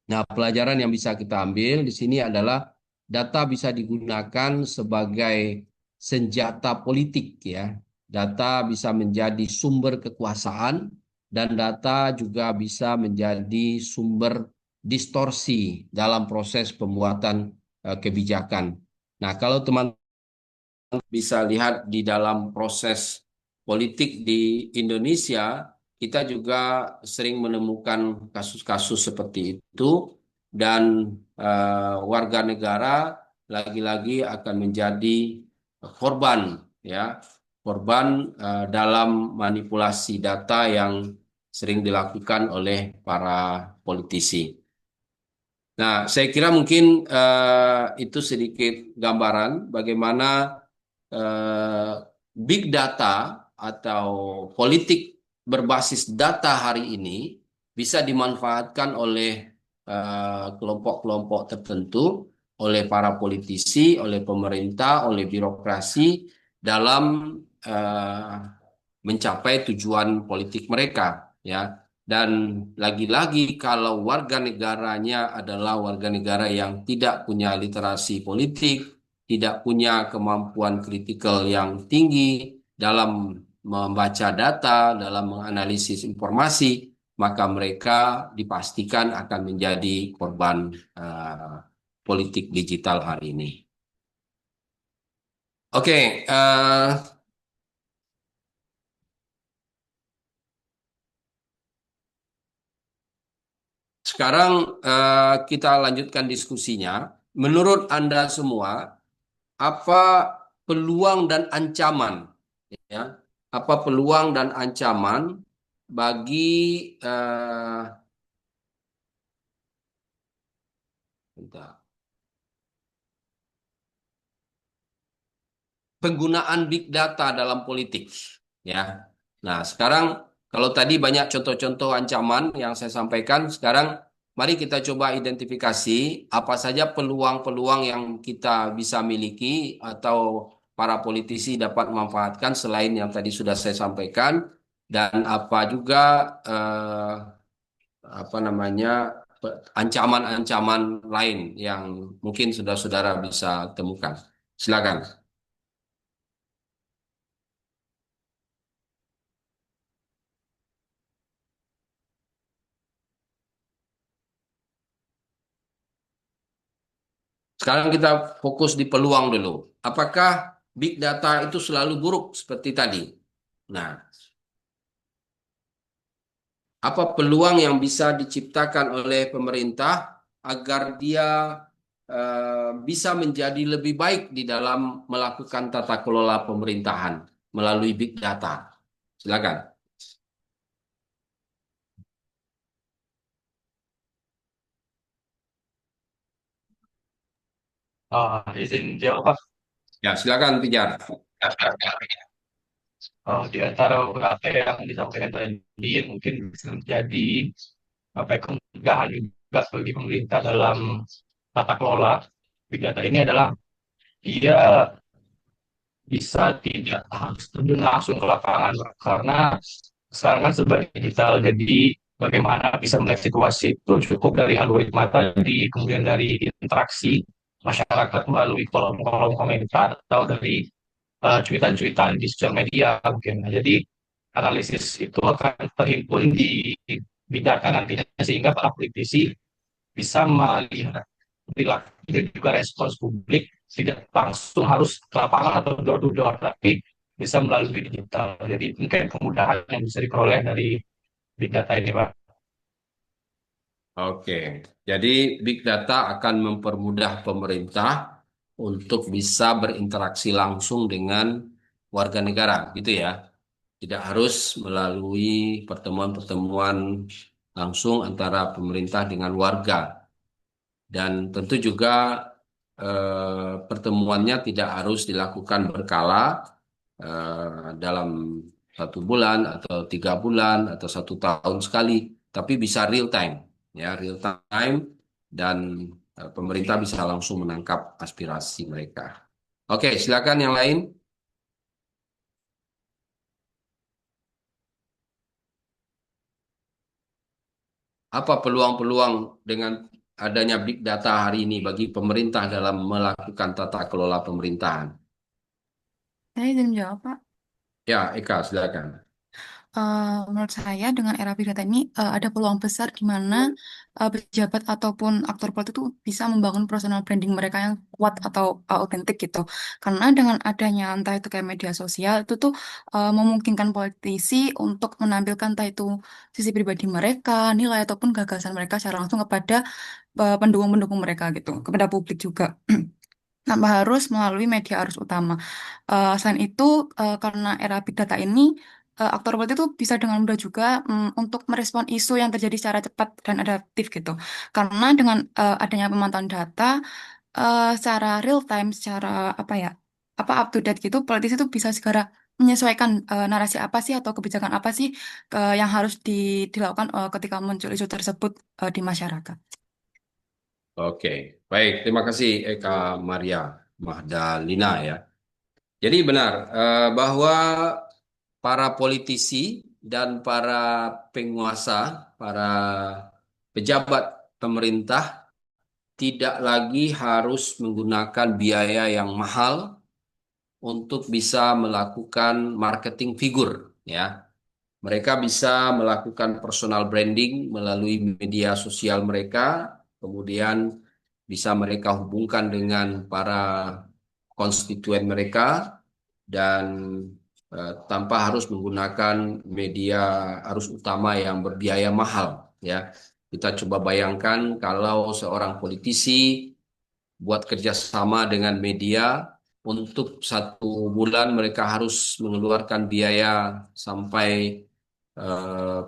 Nah, pelajaran yang bisa kita ambil di sini adalah data bisa digunakan sebagai senjata politik ya. Data bisa menjadi sumber kekuasaan dan data juga bisa menjadi sumber distorsi dalam proses pembuatan kebijakan. Nah, kalau teman-teman bisa lihat di dalam proses politik di Indonesia, kita juga sering menemukan kasus-kasus seperti itu, dan warga negara lagi-lagi akan menjadi korban ya, korban dalam manipulasi data yang sering dilakukan oleh para politisi. Nah, saya kira mungkin itu sedikit gambaran bagaimana big data atau politik berbasis data hari ini bisa dimanfaatkan oleh kelompok-kelompok tertentu, oleh para politisi, oleh pemerintah, oleh birokrasi dalam mencapai tujuan politik mereka, ya. Dan lagi-lagi kalau warga negaranya adalah warga negara yang tidak punya literasi politik, tidak punya kemampuan kritikal yang tinggi dalam membaca data, dalam menganalisis informasi, maka mereka dipastikan akan menjadi korban politik digital hari ini. Oke, sekarang kita lanjutkan diskusinya. Menurut Anda semua, apa peluang dan ancaman, ya? Apa peluang dan ancaman bagi penggunaan big data dalam politik, ya. Nah, sekarang kalau tadi banyak contoh-contoh ancaman yang saya sampaikan, sekarang mari kita coba identifikasi apa saja peluang-peluang yang kita bisa miliki atau para politisi dapat memanfaatkan selain yang tadi sudah saya sampaikan, dan apa juga ancaman-ancaman lain yang mungkin sudah saudara bisa temukan. Silakan. Sekarang kita fokus di peluang dulu. Apakah big data itu selalu buruk seperti tadi? Nah, apa peluang yang bisa diciptakan oleh pemerintah agar dia bisa menjadi lebih baik di dalam melakukan tata kelola pemerintahan melalui big data? Silakan. Izin jawab. Ya, silakan Pijar. Di antara beberapa yang disampaikan tadi mungkin bisa menjadi kemudahan juga bagi pemerintah dalam tata kelola big data ini adalah dia bisa tidak harus terjun langsung ke lapangan, karena sekarang kan sebagai digital, jadi bagaimana bisa melihat situasi itu cukup dari algoritma tadi, kemudian dari interaksi masyarakat melalui kolom-kolom komentar atau dari cuitan-cuitan di sosial media mungkin. Nah, jadi analisis itu akan terhimpun di big data nantinya, sehingga para politisi bisa melihat perilaku dan juga respons publik tidak langsung harus ke lapangan atau door to door, tapi bisa melalui digital. Jadi mungkin kemudahan yang bisa diperoleh dari big data ini, Pak. Oke, jadi big data akan mempermudah pemerintah untuk bisa berinteraksi langsung dengan warga negara, gitu ya. Tidak harus melalui pertemuan-pertemuan langsung antara pemerintah dengan warga. Dan tentu juga pertemuannya tidak harus dilakukan berkala dalam 1 bulan atau 3 bulan atau 1 tahun sekali, tapi bisa real time, ya real time, dan pemerintah bisa langsung menangkap aspirasi mereka. Oke, silakan yang lain. Apa peluang-peluang dengan adanya big data hari ini bagi pemerintah dalam melakukan tata kelola pemerintahan? Saya izin menjawab, Pak. Ya, Eka, silakan. Menurut saya dengan era big data ini ada peluang besar di mana pejabat ataupun aktor politik itu bisa membangun personal branding mereka yang kuat atau autentik gitu. Karena dengan adanya entah itu kayak media sosial itu tuh memungkinkan politisi untuk menampilkan entah itu sisi pribadi mereka, nilai ataupun gagasan mereka secara langsung kepada pendukung-pendukung mereka gitu, kepada publik juga. Tanpa harus melalui media arus utama. Selain itu, karena era big data ini, aktor politik itu bisa dengan mudah juga untuk merespon isu yang terjadi secara cepat dan adaptif gitu. Karena dengan adanya pemantauan data secara real time, secara apa ya, apa up to date gitu, politisi itu bisa segera menyesuaikan narasi apa sih atau kebijakan apa sih yang harus dilakukan ketika muncul isu tersebut di masyarakat. Oke, baik. Terima kasih Eka Maria Mahdalina ya. Jadi benar bahwa para politisi dan para penguasa, para pejabat pemerintah tidak lagi harus menggunakan biaya yang mahal untuk bisa melakukan marketing figur, ya. Mereka bisa melakukan personal branding melalui media sosial mereka, kemudian bisa mereka hubungkan dengan para konstituen mereka, dan tanpa harus menggunakan media arus utama yang berbiaya mahal, ya. Kita coba bayangkan kalau seorang politisi buat kerjasama dengan media, untuk 1 bulan mereka harus mengeluarkan biaya sampai eh,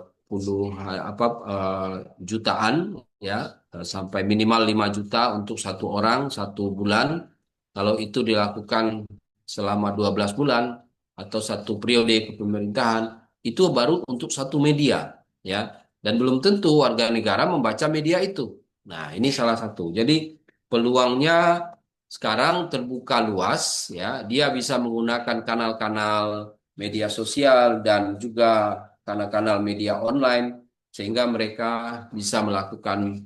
jutaan, ya, sampai minimal 5 juta untuk 1 orang 1 bulan. Kalau itu dilakukan selama 12 bulan atau 1 periode kepemerintahan, itu baru untuk 1 media, ya, dan belum tentu warga negara membaca media itu. Nah, ini salah satu. Jadi peluangnya sekarang terbuka luas, ya. Dia bisa menggunakan kanal-kanal media sosial dan juga kanal-kanal media online, sehingga mereka bisa melakukan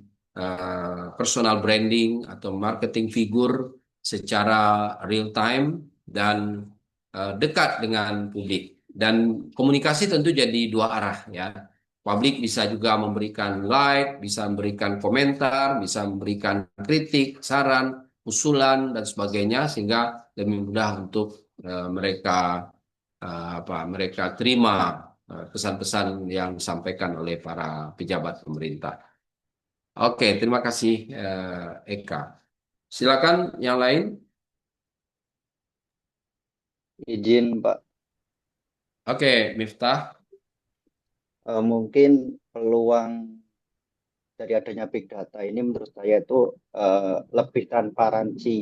personal branding atau marketing figur secara real time dan dekat dengan publik. Dan komunikasi tentu jadi 2 arah, ya. Publik bisa juga memberikan like, bisa memberikan komentar, bisa memberikan kritik, saran, usulan dan sebagainya, sehingga lebih mudah untuk mereka mereka terima pesan-pesan yang disampaikan oleh para pejabat pemerintah. Oke, terima kasih Eka. Silakan yang lain. Izin Pak, Oke, Miftah. mungkin peluang dari adanya big data ini menurut saya itu lebih transparansi.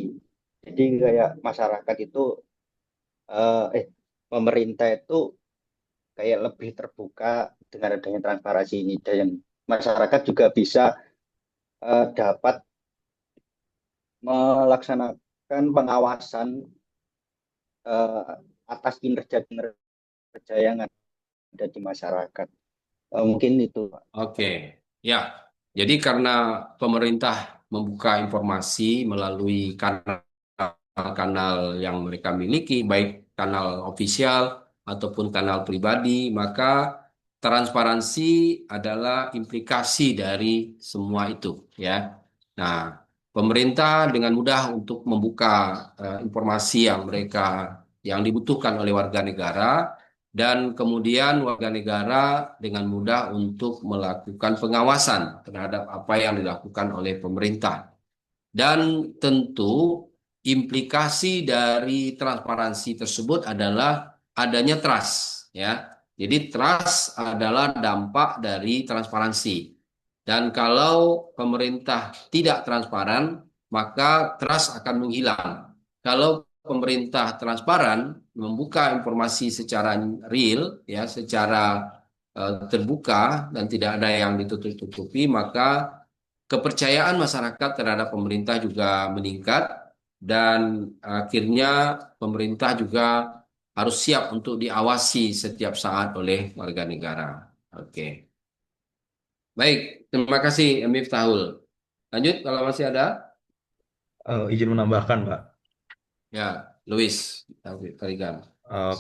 Jadi kayak masyarakat itu pemerintah itu kayak lebih terbuka dengan adanya transparansi ini, dan masyarakat juga bisa dapat melaksanakan pengawasan atas kinerja yang ada di masyarakat. Mungkin itu, Pak. Oke, ya. Jadi karena pemerintah membuka informasi melalui kanal-kanal yang mereka miliki, baik kanal ofisial ataupun kanal pribadi, maka transparansi adalah implikasi dari semua itu, ya. Nah, pemerintah dengan mudah untuk membuka informasi yang mereka yang dibutuhkan oleh warga negara, dan kemudian warga negara dengan mudah untuk melakukan pengawasan terhadap apa yang dilakukan oleh pemerintah. Dan tentu implikasi dari transparansi tersebut adalah adanya trust, ya. Jadi trust adalah dampak dari transparansi. Dan kalau pemerintah tidak transparan, maka trust akan menghilang. Kalau pemerintah transparan, membuka informasi secara real, ya, secara terbuka dan tidak ada yang ditutup-tutupi, maka kepercayaan masyarakat terhadap pemerintah juga meningkat dan akhirnya pemerintah juga harus siap untuk diawasi setiap saat oleh warga negara. Oke. Baik, terima kasih Miftahul. Lanjut kalau masih ada. Izin menambahkan, Pak. Ya, Luis Tarigan.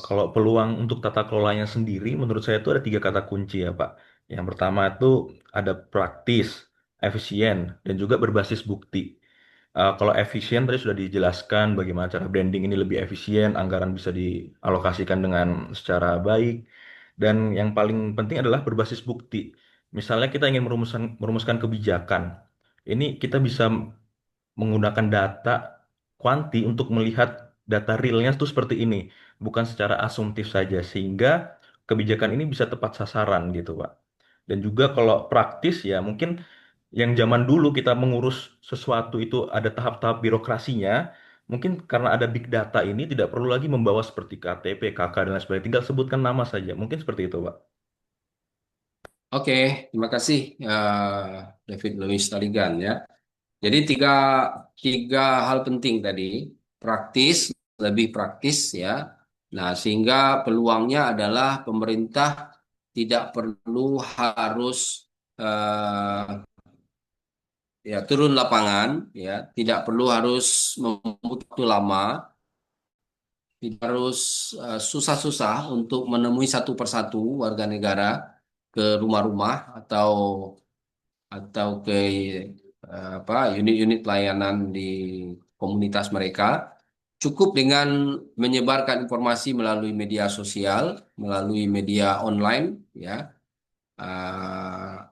Kalau peluang untuk tata kelolanya sendiri, menurut saya itu ada 3 kata kunci ya, Pak. Yang pertama itu ada praktis, efisien, dan juga berbasis bukti. Kalau efisien tadi sudah dijelaskan bagaimana cara branding ini lebih efisien, anggaran bisa dialokasikan dengan secara baik, dan yang paling penting adalah berbasis bukti. Misalnya kita ingin merumuskan kebijakan, ini kita bisa menggunakan data kuanti untuk melihat data realnya itu seperti ini, bukan secara asumtif saja, sehingga kebijakan ini bisa tepat sasaran gitu, Pak. Dan juga kalau praktis ya mungkin yang zaman dulu kita mengurus sesuatu itu ada tahap-tahap birokrasinya, mungkin karena ada big data ini tidak perlu lagi membawa seperti KTP, KK dan lain sebagainya, tinggal sebutkan nama saja. Mungkin seperti itu, Pak. Oke, terima kasih David Luiz Taligan ya. Jadi tiga hal penting tadi, praktis, lebih praktis ya. Nah, sehingga peluangnya adalah pemerintah tidak perlu harus eh, ya turun lapangan, ya, tidak perlu harus membutuhkan waktu lama, tidak harus susah-susah untuk menemui satu persatu warga negara ke rumah-rumah atau ke apa unit-unit layanan di komunitas mereka. Cukup dengan menyebarkan informasi melalui media sosial, melalui media online, ya,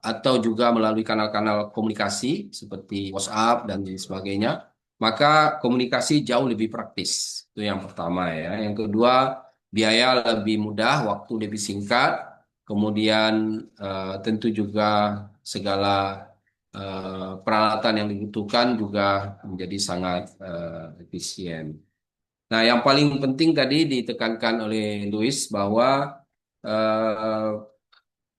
atau juga melalui kanal-kanal komunikasi seperti WhatsApp dan sebagainya, maka komunikasi jauh lebih praktis. Itu yang pertama ya. Yang kedua, biaya lebih mudah, waktu lebih singkat, kemudian tentu juga segala peralatan yang dibutuhkan juga menjadi sangat efisien. Nah, yang paling penting tadi ditekankan oleh Louis bahwa eh,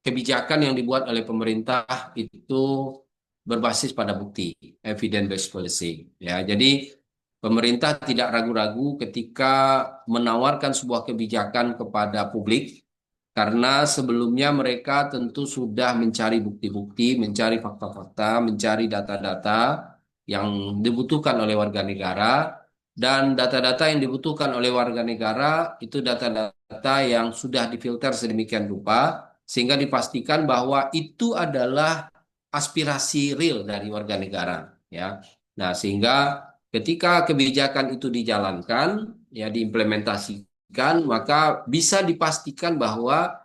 kebijakan yang dibuat oleh pemerintah itu berbasis pada bukti, evidence-based policy. Ya, jadi pemerintah tidak ragu-ragu ketika menawarkan sebuah kebijakan kepada publik karena sebelumnya mereka tentu sudah mencari bukti-bukti, mencari fakta-fakta, mencari data-data yang dibutuhkan oleh warga negara, dan data-data yang dibutuhkan oleh warga negara itu data-data yang sudah difilter sedemikian rupa sehingga dipastikan bahwa itu adalah aspirasi real dari warga negara, ya. Nah, sehingga ketika kebijakan itu dijalankan, ya, diimplementasikan, maka bisa dipastikan bahwa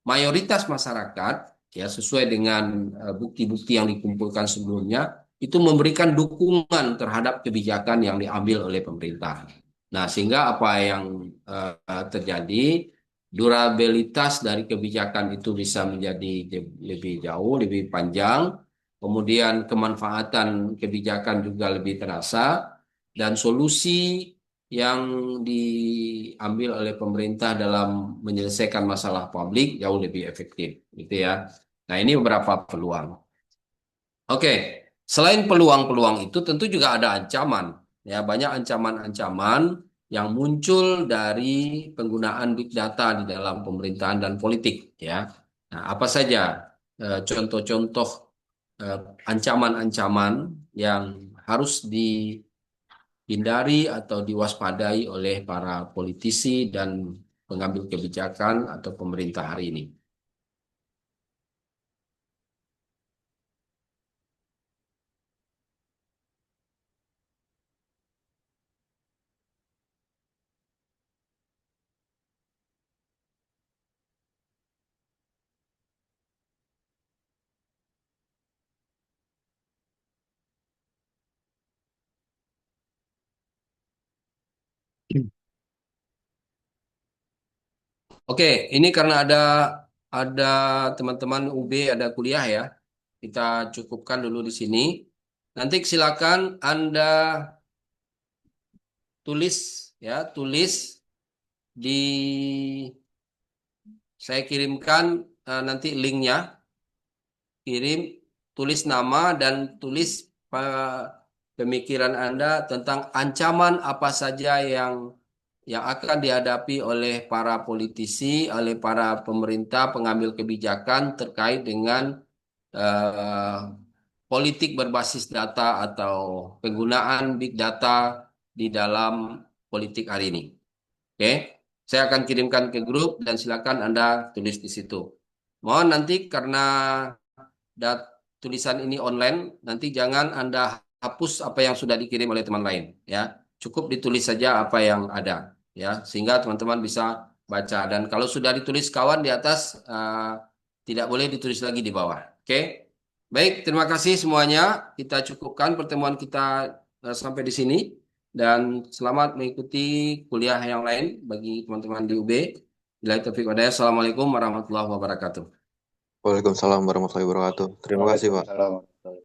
mayoritas masyarakat, ya, sesuai dengan bukti-bukti yang dikumpulkan sebelumnya itu memberikan dukungan terhadap kebijakan yang diambil oleh pemerintah. Nah, sehingga apa yang terjadi, durabilitas dari kebijakan itu bisa menjadi lebih jauh, lebih panjang, kemudian kemanfaatan kebijakan juga lebih terasa, dan solusi yang diambil oleh pemerintah dalam menyelesaikan masalah publik jauh lebih efektif, gitu ya. Nah, ini beberapa peluang. Oke, selain peluang-peluang itu tentu juga ada ancaman, ya, banyak ancaman-ancaman yang muncul dari penggunaan big data di dalam pemerintahan dan politik, ya. Nah, apa saja contoh-contoh eh, ancaman-ancaman yang harus dihindari atau diwaspadai oleh para politisi dan pengambil kebijakan atau pemerintah hari ini? Oke, ini karena ada teman-teman UB ada kuliah ya. Kita cukupkan dulu di sini. Nanti silakan Anda tulis tulis di saya kirimkan nanti linknya, kirim, tulis nama dan tulis pemikiran Anda tentang ancaman apa saja yang akan dihadapi oleh para politisi, oleh para pemerintah pengambil kebijakan terkait dengan eh, politik berbasis data atau penggunaan big data di dalam politik hari ini. Oke, saya akan kirimkan ke grup dan silakan Anda tulis di situ. Mohon nanti karena tulisan ini online, nanti jangan Anda hapus apa yang sudah dikirim oleh teman lain, ya. Cukup ditulis saja apa yang ada, ya, sehingga teman-teman bisa baca. Dan kalau sudah ditulis kawan di atas, tidak boleh ditulis lagi di bawah. Oke, baik, terima kasih semuanya. Kita cukupkan pertemuan kita sampai di sini. Dan selamat mengikuti kuliah yang lain bagi teman-teman di UB. Bila taufiq wa hidayah. Assalamualaikum warahmatullahi wabarakatuh. Waalaikumsalam warahmatullahi wabarakatuh. Terima kasih, Pak. Waalaikumsalam.